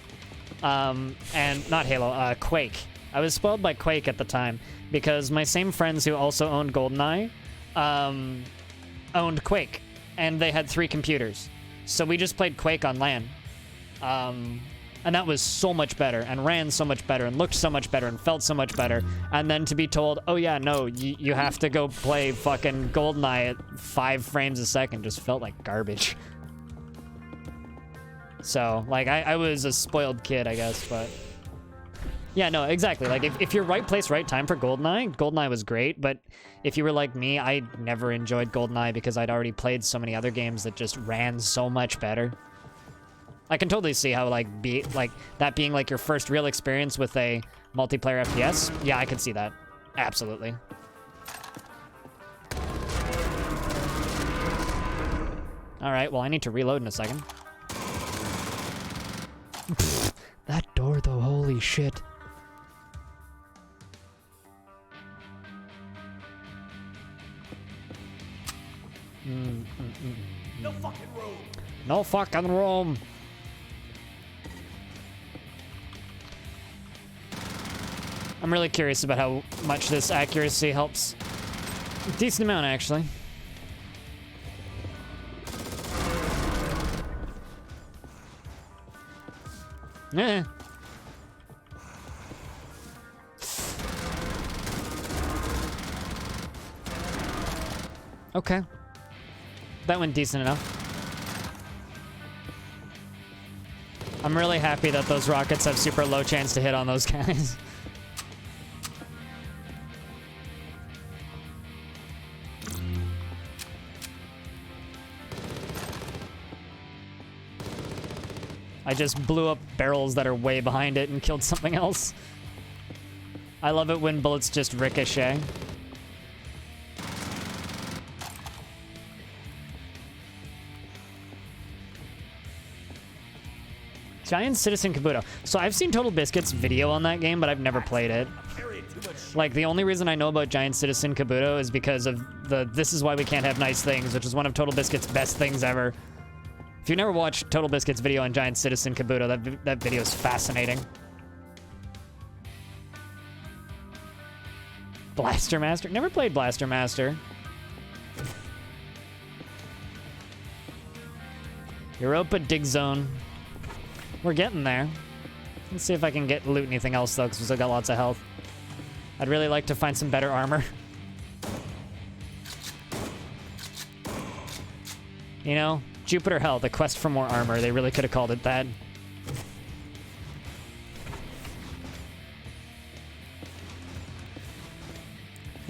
And not Halo, Quake. I was spoiled by Quake at the time because my same friends who also owned GoldenEye owned Quake, and they had 3 computers. So we just played Quake on LAN. And that was so much better, and ran so much better, and looked so much better, and felt so much better. And then to be told, oh yeah, no, you have to go play fucking GoldenEye at 5 frames a second just felt like garbage. So, like, I was a spoiled kid, I guess, but... Yeah, no, exactly. Like, if you're right place, right time for GoldenEye, GoldenEye was great, but if you were like me, I never enjoyed GoldenEye because I'd already played so many other games that just ran so much better. I can totally see how, like, that being, like, your first real experience with a multiplayer FPS. Yeah, I can see that. Absolutely. Alright, well, I need to reload in a second. Pfft, that door, though, holy shit. No fucking room. No fucking room. I'm really curious about how much this accuracy helps. A decent amount, actually. Eh. Okay. That went decent enough. I'm really happy that those rockets have super low chance to hit on those guys. I just blew up barrels that are way behind it and killed something else. I love it when bullets just ricochet. Giant Citizen Kabuto. So I've seen Total Biscuit's video on that game, but I've never played it. Like, the only reason I know about Giant Citizen Kabuto is because of the This Is Why We Can't Have Nice Things, which is one of Total Biscuit's best things ever. If you've never watched Total Biscuit's video on Giant Citizen Kabuto, that video is fascinating. Blaster Master? Never played Blaster Master. Europa Dig Zone. We're getting there. Let's see if I can loot anything else, though, because we still got lots of health. I'd really like to find some better armor. You know, Jupiter Hell, the quest for more armor. They really could have called it that.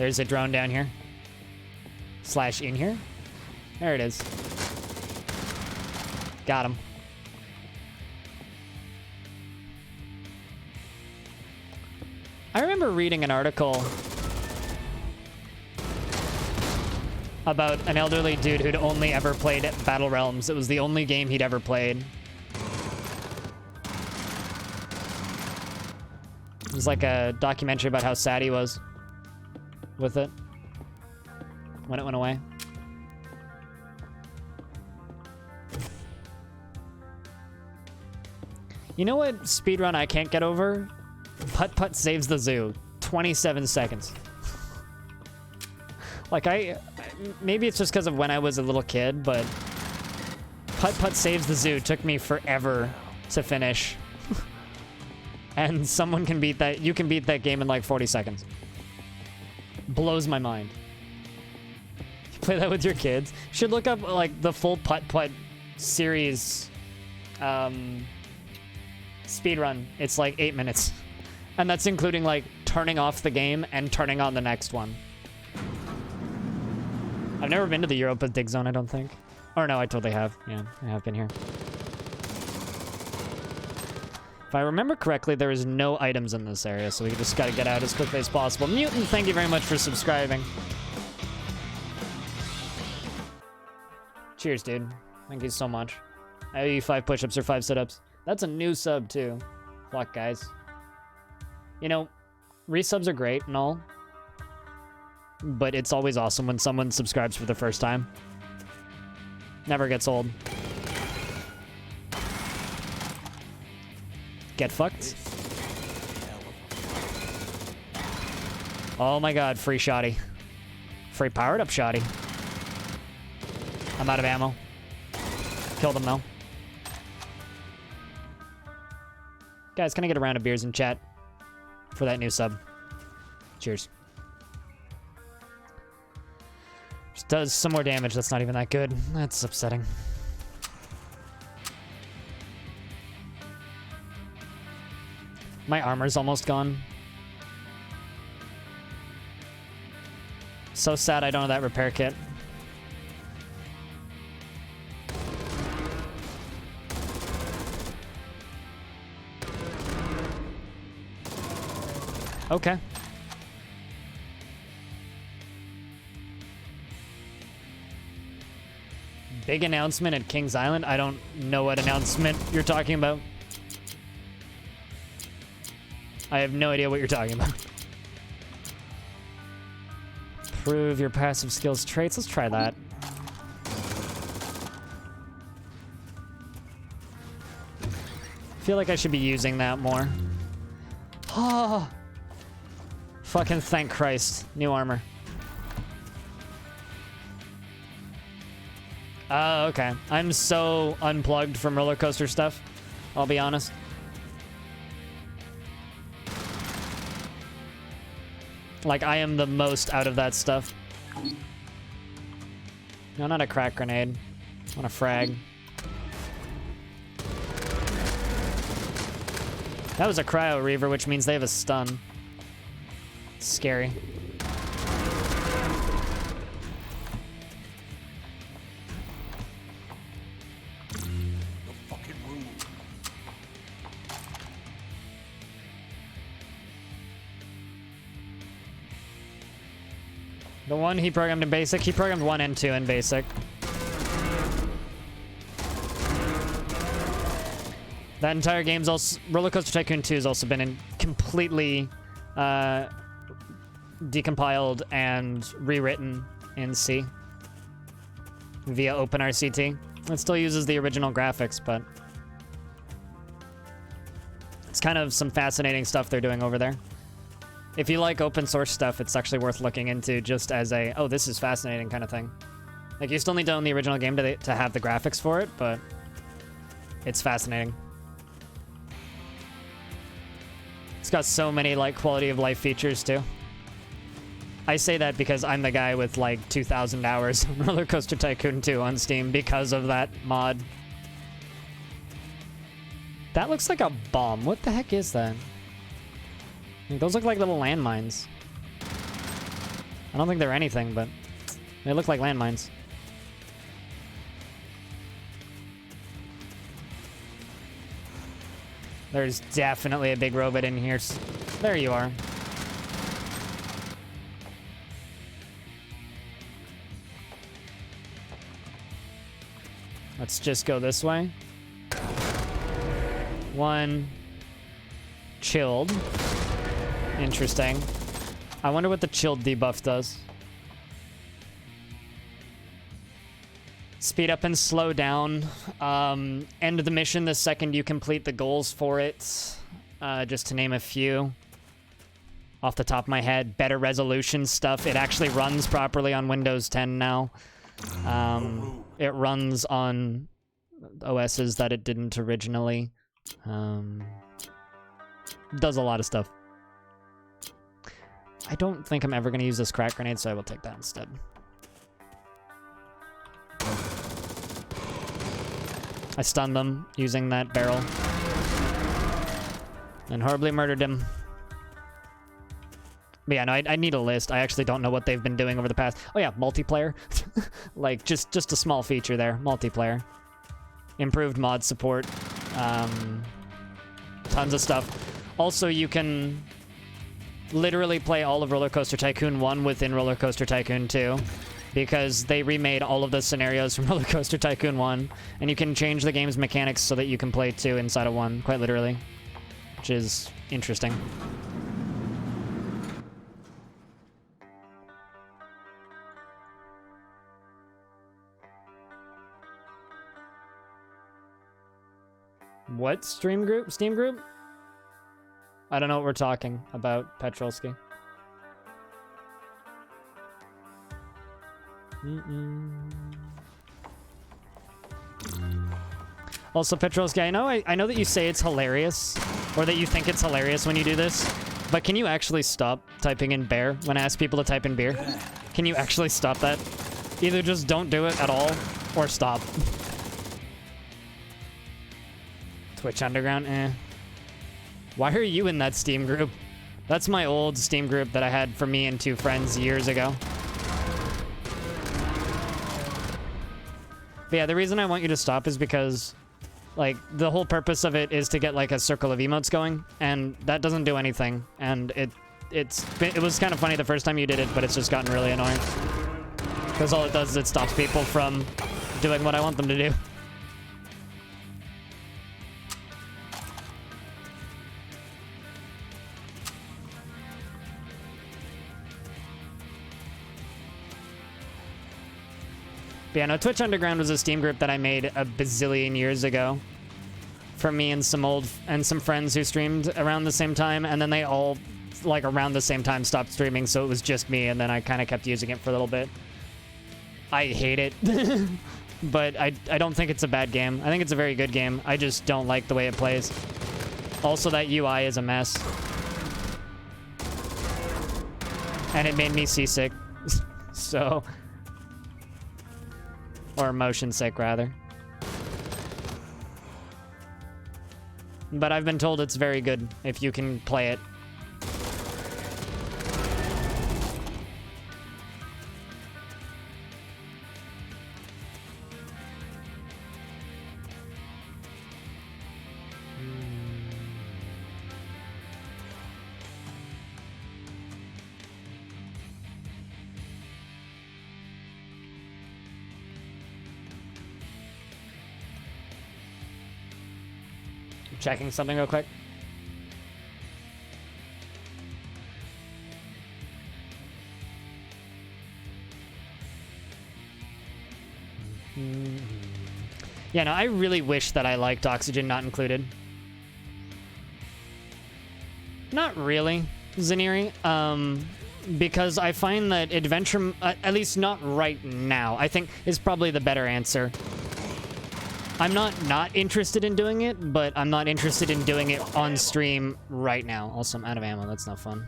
There's a drone down here. Slash in here. There it is. Got him. I remember reading an article about an elderly dude who'd only ever played Battle Realms. It was the only game he'd ever played. It was like a documentary about how sad he was with it when it went away. You know what speedrun I can't get over? Putt Putt Saves the Zoo. 27 seconds. Like, maybe it's just because of when I was a little kid, but Putt Putt Saves the Zoo took me forever to finish. And someone can beat that. You can beat that game in like 40 seconds. Blows my mind. You play that with your kids? You should look up like the full Putt Putt series speedrun. It's like 8 minutes. And that's including like turning off the game and turning on the next one. I've never been to the Europa Dig Zone, I don't think. Or no, I totally have. Yeah, I have been here. If I remember correctly, there is no items in this area, so we just gotta get out as quickly as possible. Mutant, thank you very much for subscribing. Cheers, dude. Thank you so much. I owe you 5 push-ups or 5 sit-ups. That's a new sub, too. Fuck, guys. You know, resubs are great and all, but it's always awesome when someone subscribes for the first time. Never gets old. Get fucked. Oh my god, free shoddy. Free powered up shoddy. I'm out of ammo. Killed him though. Guys, can I get a round of beers in chat for that new sub? Cheers. Just does some more damage. That's not even that good. That's upsetting. My armor's almost gone. So sad I don't have that repair kit. Okay. Big announcement at Kings Island? I don't know what announcement you're talking about. I have no idea what you're talking about. Prove your passive skills traits. Let's try that. I feel like I should be using that more. Oh. Fucking thank Christ. New armor. Oh, okay. I'm so unplugged from roller coaster stuff, I'll be honest. Like, I am the most out of that stuff. No, not a crack grenade. I want a frag. That was a cryo reaver, which means they have a stun. It's scary. The one he programmed in basic, he programmed 1 and 2 in basic. That entire game's also, Roller Coaster Tycoon 2 has also been completely decompiled and rewritten in C via OpenRCT. It still uses the original graphics, but it's kind of some fascinating stuff they're doing over there. If you like open source stuff, it's actually worth looking into just as a, oh, this is fascinating kind of thing. Like, you still need to own the original game to have the graphics for it, but it's fascinating. It's got so many, like, quality of life features, too. I say that because I'm the guy with, like, 2,000 hours of Roller Coaster Tycoon 2 on Steam because of that mod. That looks like a bomb. What the heck is that? Those look like little landmines. I don't think they're anything, but they look like landmines. There's definitely a big robot in here. There you are. Let's just go this way. One. Chilled. Interesting. I wonder what the chilled debuff does. Speed up and slow down. End the mission the second you complete the goals for it. Just to name a few. Off the top of my head, better resolution stuff. It actually runs properly on Windows 10 now. It runs on OSs that it didn't originally. Does a lot of stuff. I don't think I'm ever going to use this crack grenade, so I will take that instead. I stunned them using that barrel. And horribly murdered him. But yeah, no, I need a list. I actually don't know what they've been doing over the past... Oh yeah, multiplayer. Like, just a small feature there. Multiplayer. Improved mod support. Tons of stuff. Also, you can literally play all of Roller Coaster Tycoon 1 within Roller Coaster Tycoon 2. Because they remade all of the scenarios from Roller Coaster Tycoon 1. And you can change the game's mechanics so that you can play 2 inside of 1, quite literally. Which is interesting. What stream group? Steam group? I don't know what we're talking about, Petrolsky. Also, Petrolsky, I know that you say it's hilarious, or that you think it's hilarious when you do this, but can you actually stop typing in bear when I ask people to type in beer? Can you actually stop that? Either just don't do it at all, or stop. Twitch Underground, eh. Why are you in that Steam group? That's my old Steam group that I had for me and 2 friends years ago. But yeah, the reason I want you to stop is because, like, the whole purpose of it is to get, like, a circle of emotes going, and that doesn't do anything. And it was kind of funny the first time you did it, but it's just gotten really annoying. Because all it does is it stops people from doing what I want them to do. But yeah, no, Twitch Underground was a Steam group that I made a bazillion years ago for me and some friends who streamed around the same time, and then they all, like, around the same time stopped streaming, so it was just me, and then I kind of kept using it for a little bit. I hate it, but I don't think it's a bad game. I think it's a very good game. I just don't like the way it plays. Also, that UI is a mess. And it made me seasick, so... Or motion sick, rather. But I've been told it's very good if you can play it. Checking something real quick. Yeah, no, I really wish that I liked Oxygen Not Included. Not really, Zaniri. Because I find that Adventure, at least not right now, I think is probably the better answer. I'm not interested in doing it, but I'm not interested in doing it on stream right now. Also, I'm out of ammo. That's not fun.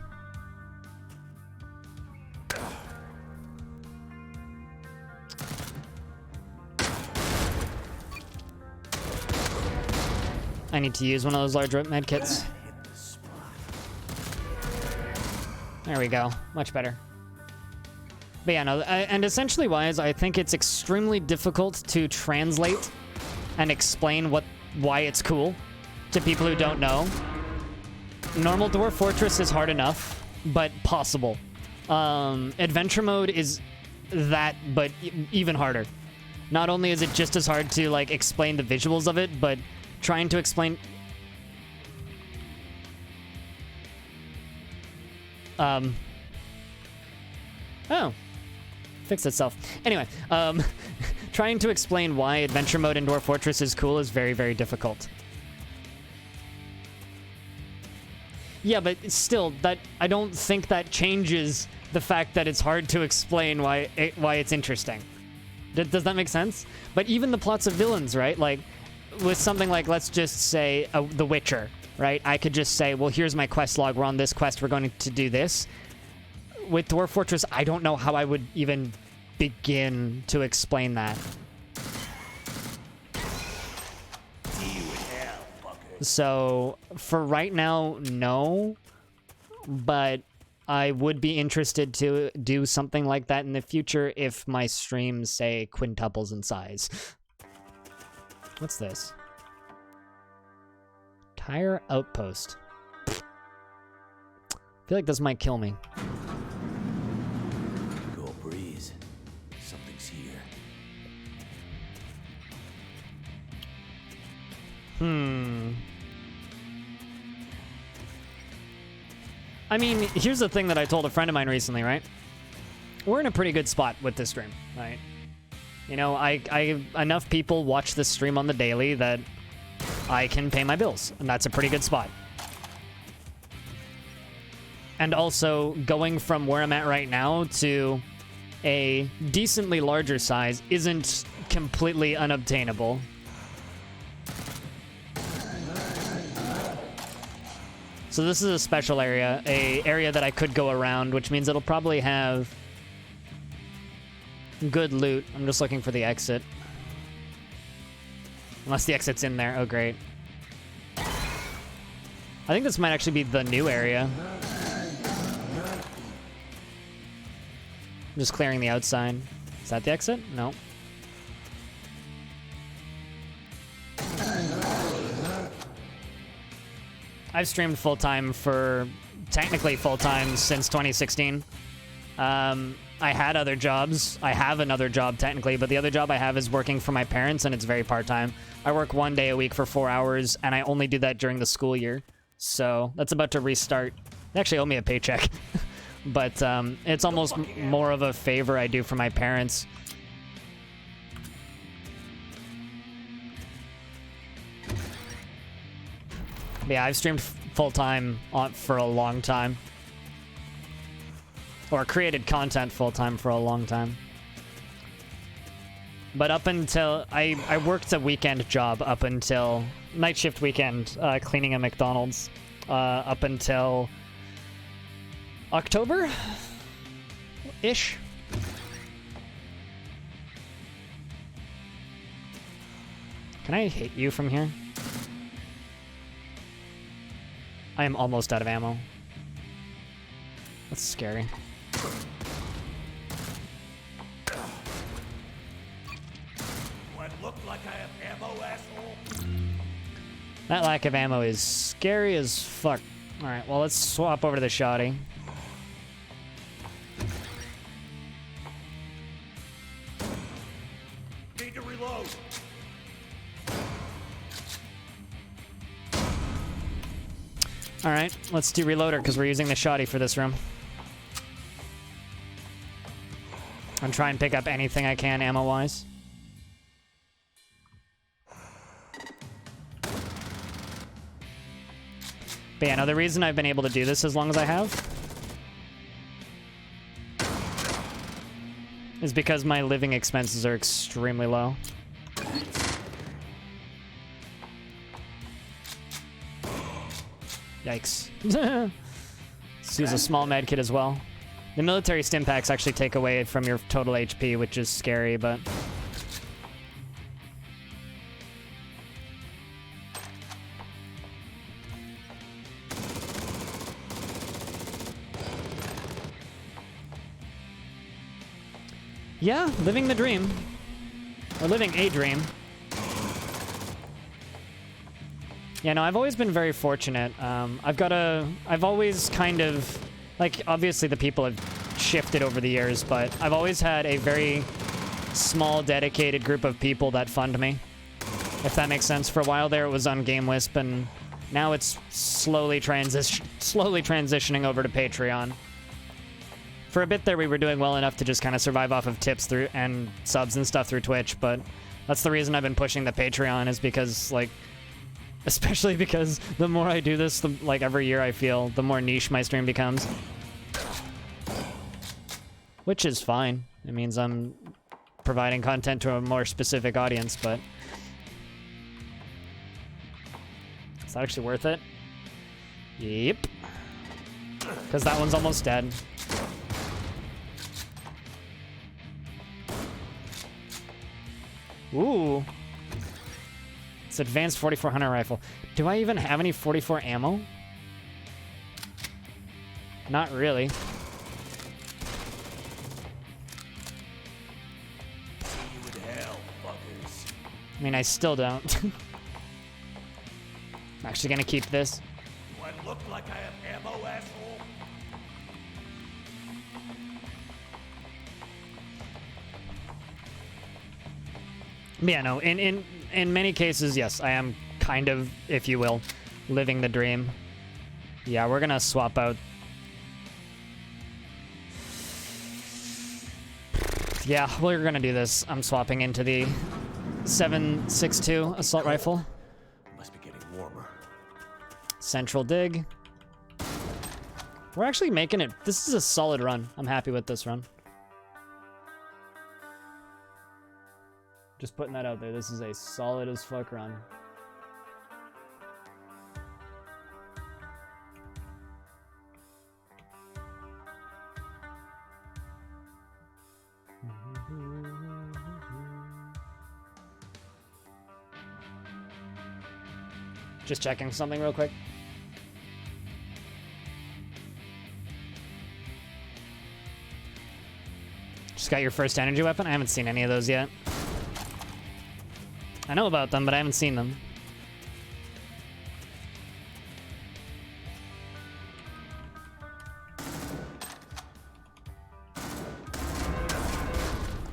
I need to use one of those large rope med kits. There we go. Much better. But yeah, no, and essentially wise, I think it's extremely difficult to translate and explain why it's cool to people who don't know. Normal Dwarf Fortress is hard enough, but possible. Adventure mode is that, but even harder. Not only is it just as hard to like explain the visuals of it, but trying to explain... Oh. Fixed itself. Anyway, trying to explain why adventure mode in Dwarf Fortress is cool is very, very difficult. Yeah, but still, that I don't think that changes the fact that it's hard to explain why it's interesting. Does that make sense? But even the plots of villains, right? Like, with something like, let's just say, The Witcher, right? I could just say, well, here's my quest log. We're on this quest. We're going to do this. With Dwarf Fortress, I don't know how I would even begin to explain that. So, for right now, no. But I would be interested to do something like that in the future if my streams, say, quintuples in size. What's this? Tire outpost. I feel like this might kill me. Go breeze. Something's here. I mean, here's the thing that I told a friend of mine recently, right? We're in a pretty good spot with this stream, right? You know, enough people watch this stream on the daily that I can pay my bills, and that's a pretty good spot. And also, going from where I'm at right now to a decently larger size isn't completely unobtainable. So this is a special area, a area that I could go around, which means it'll probably have good loot. I'm just looking for the exit. Unless the exit's in there. Oh, great. I think this might actually be the new area. I'm just clearing the outside. Is that the exit? No. I've streamed full-time for, technically full-time, since 2016. I had other jobs. I have another job, technically, but the other job I have is working for my parents, and it's very part-time. I work 1 day a week for 4 hours, and I only do that during the school year. So that's about to restart. They actually owe me a paycheck. But it's almost more of a favor I do for my parents. But yeah, I've streamed full-time for a long time. Or created content full-time for a long time. But up until... I worked a weekend job up until... Night shift weekend, cleaning a McDonald's. Up until... October-ish? Can I hit you from here? I am almost out of ammo. That's scary. What looked like I have ammo, asshole? That lack of ammo is scary as fuck. Alright, well, let's swap over to the shoddy. Need to reload. Alright, let's do reloader because we're using the shoddy for this room. And try and pick up anything I can ammo-wise. But yeah, no, the reason I've been able to do this as long as I have is because my living expenses are extremely low. Yikes. Let's use a small med kit as well. The military stim packs actually take away from your total HP, which is scary, but... Yeah, living the dream. Or living a dream. Yeah, no, I've always been very fortunate. I've always kind of, like, obviously the people have shifted over the years, but I've always had a very small, dedicated group of people that fund me. If that makes sense. For a while there, it was on GameWisp, and now it's slowly transitioning over to Patreon. For a bit there, we were doing well enough to just kind of survive off of tips through and subs and stuff through Twitch, but that's the reason I've been pushing the Patreon, is because, like, especially because the more I do this, like, every year I feel, the more niche my stream becomes. Which is fine. It means I'm providing content to a more specific audience, but is that actually worth it? Yep. Because that one's almost dead. Ooh. It's advanced 4400 rifle. Do I even have any 44 ammo? Not really. I mean, I still don't. I'm actually gonna keep this. Do I look like I have ammo, asshole? Yeah, no, in many cases, yes, I am kind of, if you will, living the dream. Yeah, we're gonna swap out. Yeah, we're gonna do this. I'm swapping into the 7.62 assault rifle. Must be getting warmer. Central dig. We're actually making it. This is a solid run. I'm happy with this run. Just putting that out there. This is a solid as fuck run. Just checking something real quick. Just got your first energy weapon? I haven't seen any of those yet. I know about them, but I haven't seen them.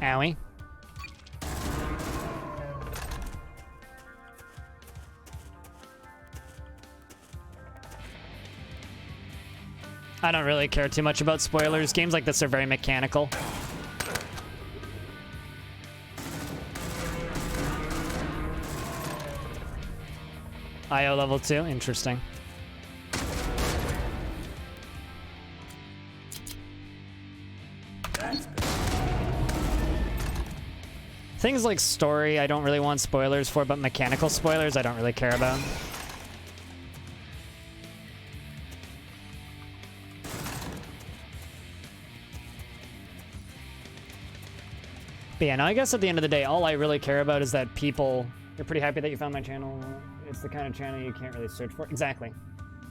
Owie. I don't really care too much about spoilers. Games like this are very mechanical. IO level 2, interesting. Things like story, I don't really want spoilers for, but mechanical spoilers, I don't really care about. But yeah, no, I guess at the end of the day, all I really care about is that people... You're pretty happy that you found my channel. It's the kind of channel you can't really search for. Exactly.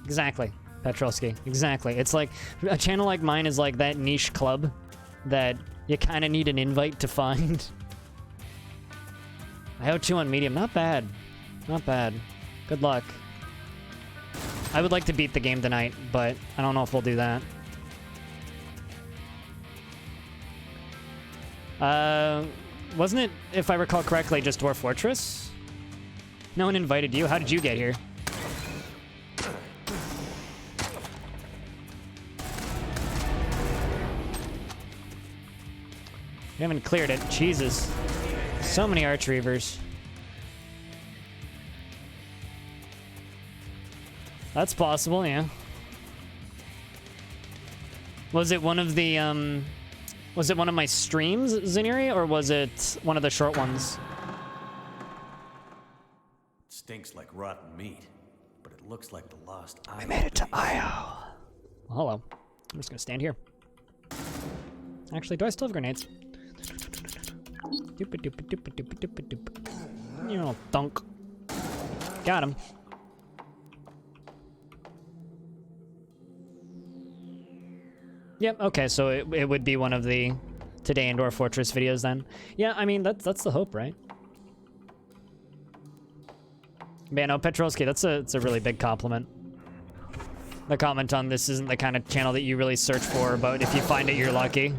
Exactly, Petrosky. Exactly. It's like, a channel like mine is like that niche club that you kind of need an invite to find. IO2 on medium. Not bad. Not bad. Good luck. I would like to beat the game tonight, but I don't know if we'll do that. Wasn't it, if I recall correctly, just Dwarf Fortress? No one invited you. How did you get here? You haven't cleared it. Jesus. So many Arch Reavers. That's possible, yeah. Was it one of the, was it one of my streams, Ziniri, or was it one of the short ones? It stinks like rotten meat, but it looks like the lost eye. We made it to Io. Well, hello. I'm just gonna stand here. Actually, do I still have grenades? Doop doop doop doop doop doop. You know, thunk. Got him. Yep, okay, so it would be one of the today indoor fortress videos then. Yeah, I mean, that's the hope, right? Man, no, Petrolsky, that's a really big compliment. The comment on this isn't the kind of channel that you really search for, but if you find it, you're lucky. And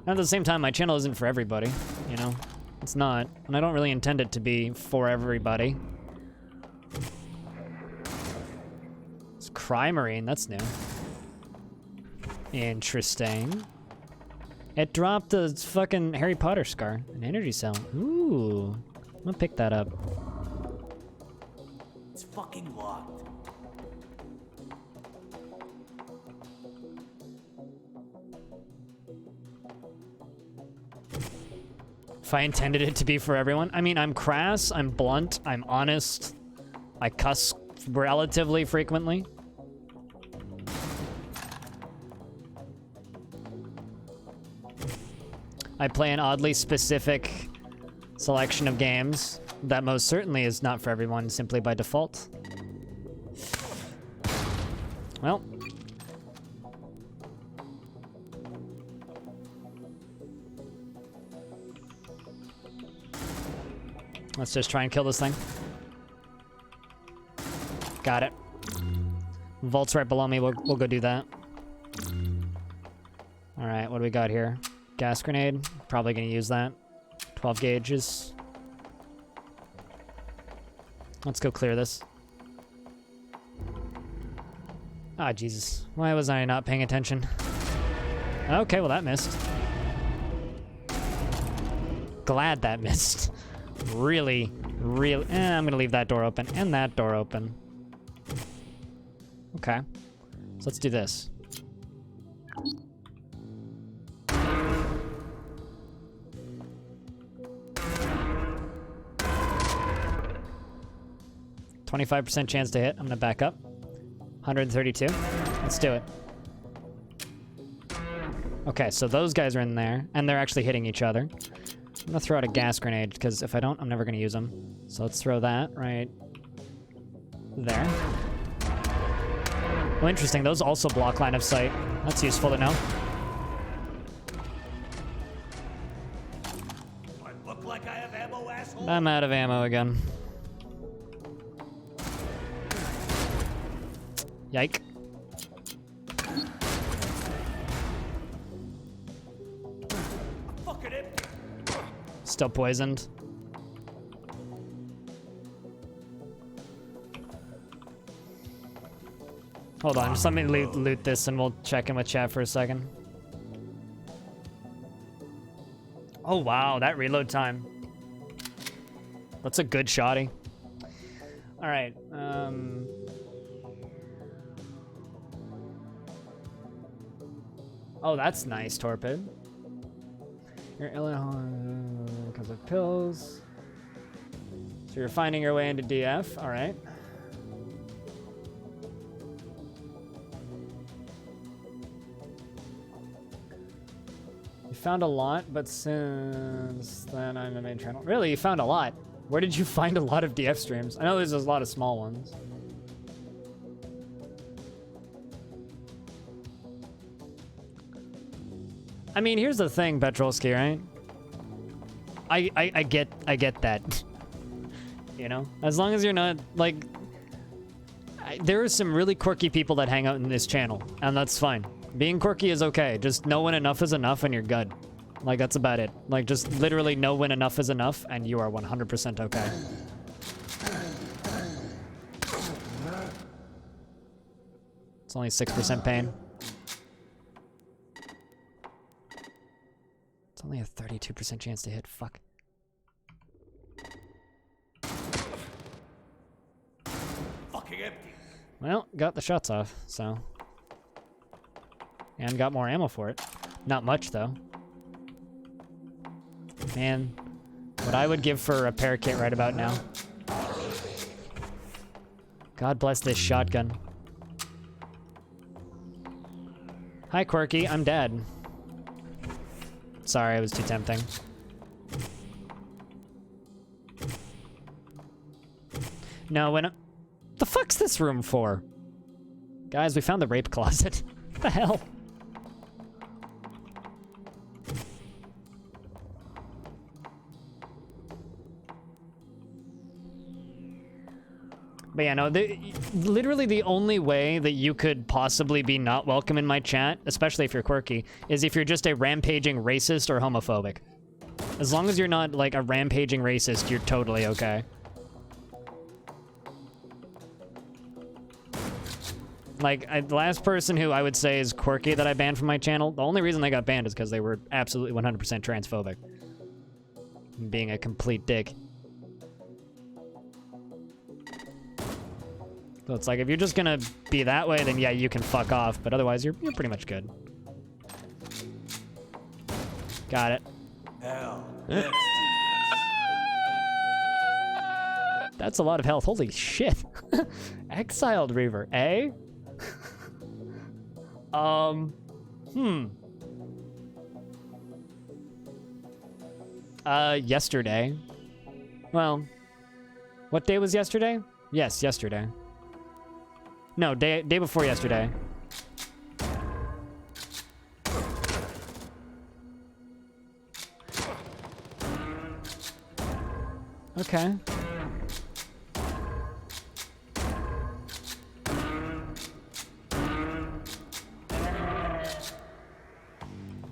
at the same time, my channel isn't for everybody, you know? It's not, and I don't really intend it to be for everybody. It's Crymarine, that's new. Interesting. It dropped the fucking Harry Potter scar, an energy cell. Ooh, I'm gonna pick that up. It's fucking locked. If I intended it to be for everyone, I mean, I'm crass, I'm blunt, I'm honest. I cuss relatively frequently. I play an oddly specific selection of games that most certainly is not for everyone simply by default. Well. Let's just try and kill this thing. Got it. Vault's right below me. We'll go do that. All right, what do we got here? Gas grenade. Probably gonna use that. 12 gauges. Let's go clear this. Ah, Jesus. Why was I not paying attention? Okay, well that missed. Glad that missed. Really, I'm gonna leave that door open and that door open. Okay, so let's do this. %25 chance to hit. I'm gonna back up. 132. Let's do it. Okay, so those guys are in there, and they're actually hitting each other. I'm gonna throw out a gas grenade, because if I don't, I'm never gonna use them. So let's throw that right there. Well, interesting. Those also block line of sight. That's useful to know. I look like I have ammo, asshole. I'm out of ammo again. Yike. Fucking it. Still poisoned. Hold on, just let me loot this and we'll check in with chat for a second. Oh wow, that reload time. That's a good shotty. All right. Oh, that's nice, Torpid. You're ill because of pills. So you're finding your way into DF. All right. You found a lot, but since then I'm the main channel. Really, you found a lot? Where did you find a lot of DF streams? I know there's a lot of small ones. I mean, here's the thing, Petrolsky, right? I get that. You know? As long as you're not, like... there are some really quirky people that hang out in this channel, and that's fine. Being quirky is okay. Just know when enough is enough and you're good. Like, that's about it. Like, just literally know when enough is enough and you are 100% okay. It's only 6% pain. It's only a 32% chance to hit. Fuck. Fucking empty. Well, got the shots off, so. And got more ammo for it. Not much, though. Man, what I would give for a repair kit right about now. God bless this shotgun. Hi, Quirky. I'm dead. Sorry, it was too tempting. No, when... The fuck's this room for? Guys, we found the rape closet. What the hell? But yeah, no, literally the only way that you could possibly be not welcome in my chat, especially if you're quirky, is if you're just a rampaging racist or homophobic. As long as you're not, like, a rampaging racist, you're totally okay. Like, the last person who I would say is quirky that I banned from my channel, the only reason they got banned is because they were absolutely 100% transphobic. Being a complete dick. So it's like, if you're just gonna be that way, then yeah, you can fuck off. But otherwise, you're pretty much good. Got it. Hell, let's do this. That's a lot of health. Holy shit. Exiled Reaver, eh? Yesterday. Well, what day was yesterday? Yes, yesterday. No, day before yesterday. Okay.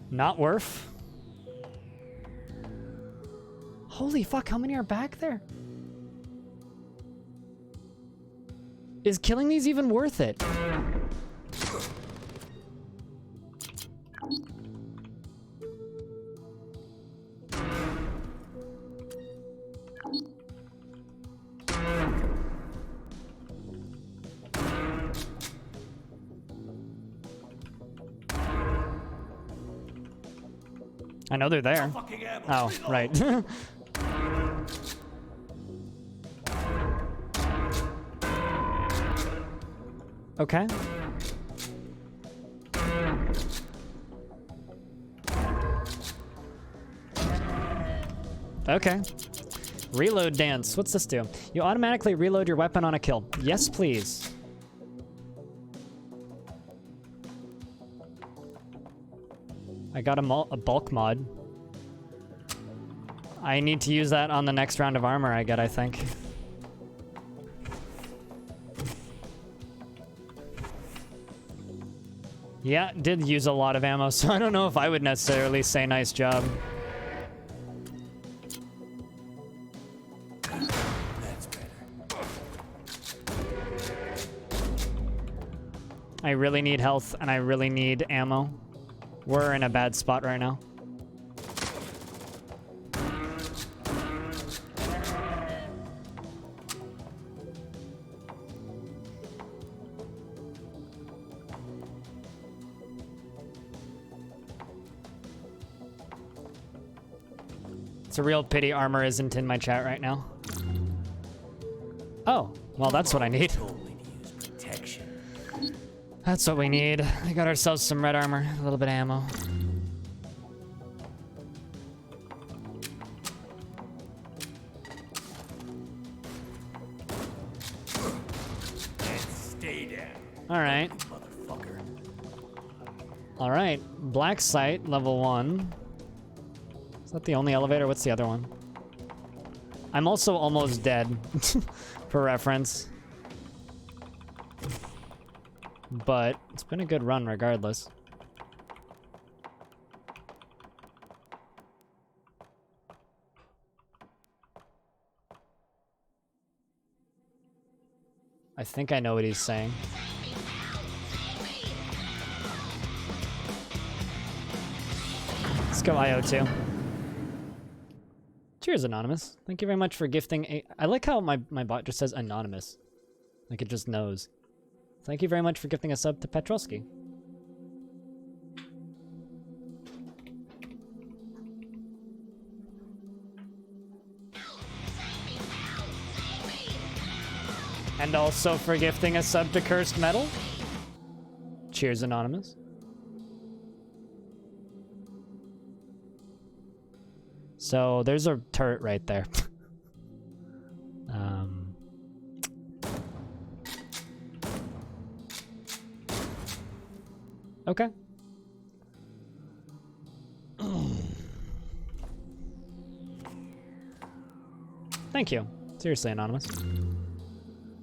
Not worth. Holy fuck, how many are back there? Is killing these even worth it? I know they're there. Oh, right. Okay. Okay. Reload dance. What's this do? You automatically reload your weapon on a kill. Yes, please. I got a bulk mod. I need to use that on the next round of armor I get, I think. Yeah, did use a lot of ammo, so I don't know if I would necessarily say nice job. That's better. I really need health, and I really need ammo. We're in a bad spot right now. It's a real pity armor isn't in my chat right now. Oh, well, that's what I need. Totally to use protection. That's what we need. We got ourselves some red armor, a little bit of ammo. And stay down. All right. Motherfucker. All right. Black site, level 1. Is that the only elevator? What's the other one? I'm also almost dead, for reference. But it's been a good run regardless. I think I know what he's saying. Let's go IO2. Cheers, Anonymous. Thank you very much for gifting a... I like how my bot just says Anonymous. Like it just knows. Thank you very much for gifting a sub to Petrosky. And also for gifting a sub to Cursed Metal. Cheers, Anonymous. So there's a turret right there. Okay. Thank you. Seriously, Anonymous.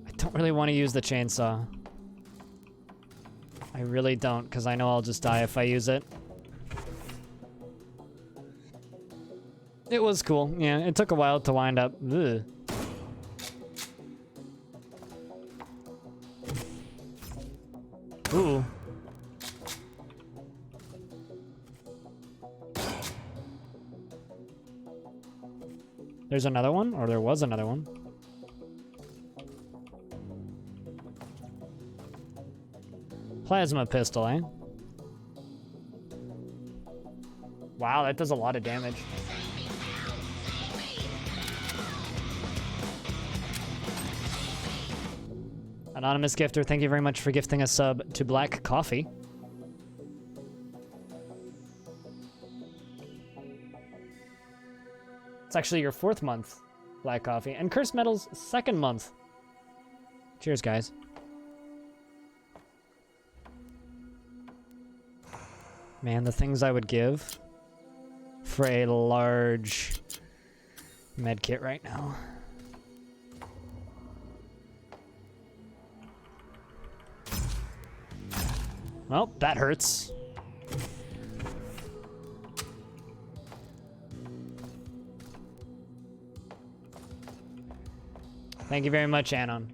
I Don't really want to use the chainsaw. I really don't, because I know I'll just die if I use it. It was cool. Yeah, it took a while to wind up. Ugh. Ooh. There's another one? Or there was another one. Plasma pistol, eh? Wow, that does a lot of damage. Anonymous gifter, thank you very much for gifting a sub to Black Coffee. It's actually your 4th month, Black Coffee. And Cursed Metal's 2nd month. Cheers, guys. Man, the things I would give for a large med kit right now. Well, that hurts. Thank you very much, Anon.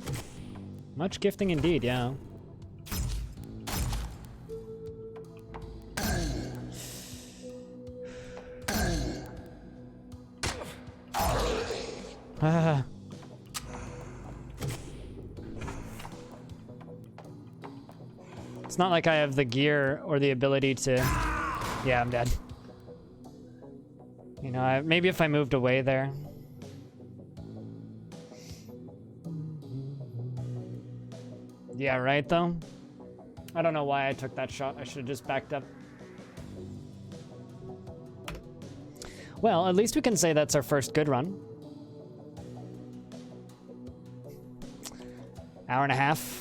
Much gifting indeed, yeah. It's not like I have the gear or the ability to... Yeah, I'm dead. You know, maybe if I moved away there. Yeah, right, though? I don't know why I took that shot. I should have just backed up. Well, at least we can say that's our first good run. Hour and a half.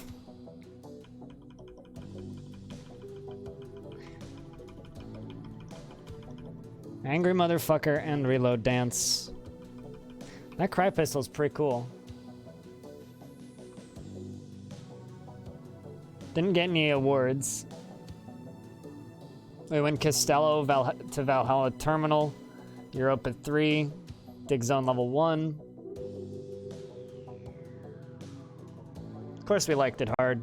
Angry motherfucker and reload dance. That cry pistol's pretty cool. Didn't get any awards. We went Castello to Valhalla Terminal. Europe at 3. Dig Zone level 1. Of course we liked it hard.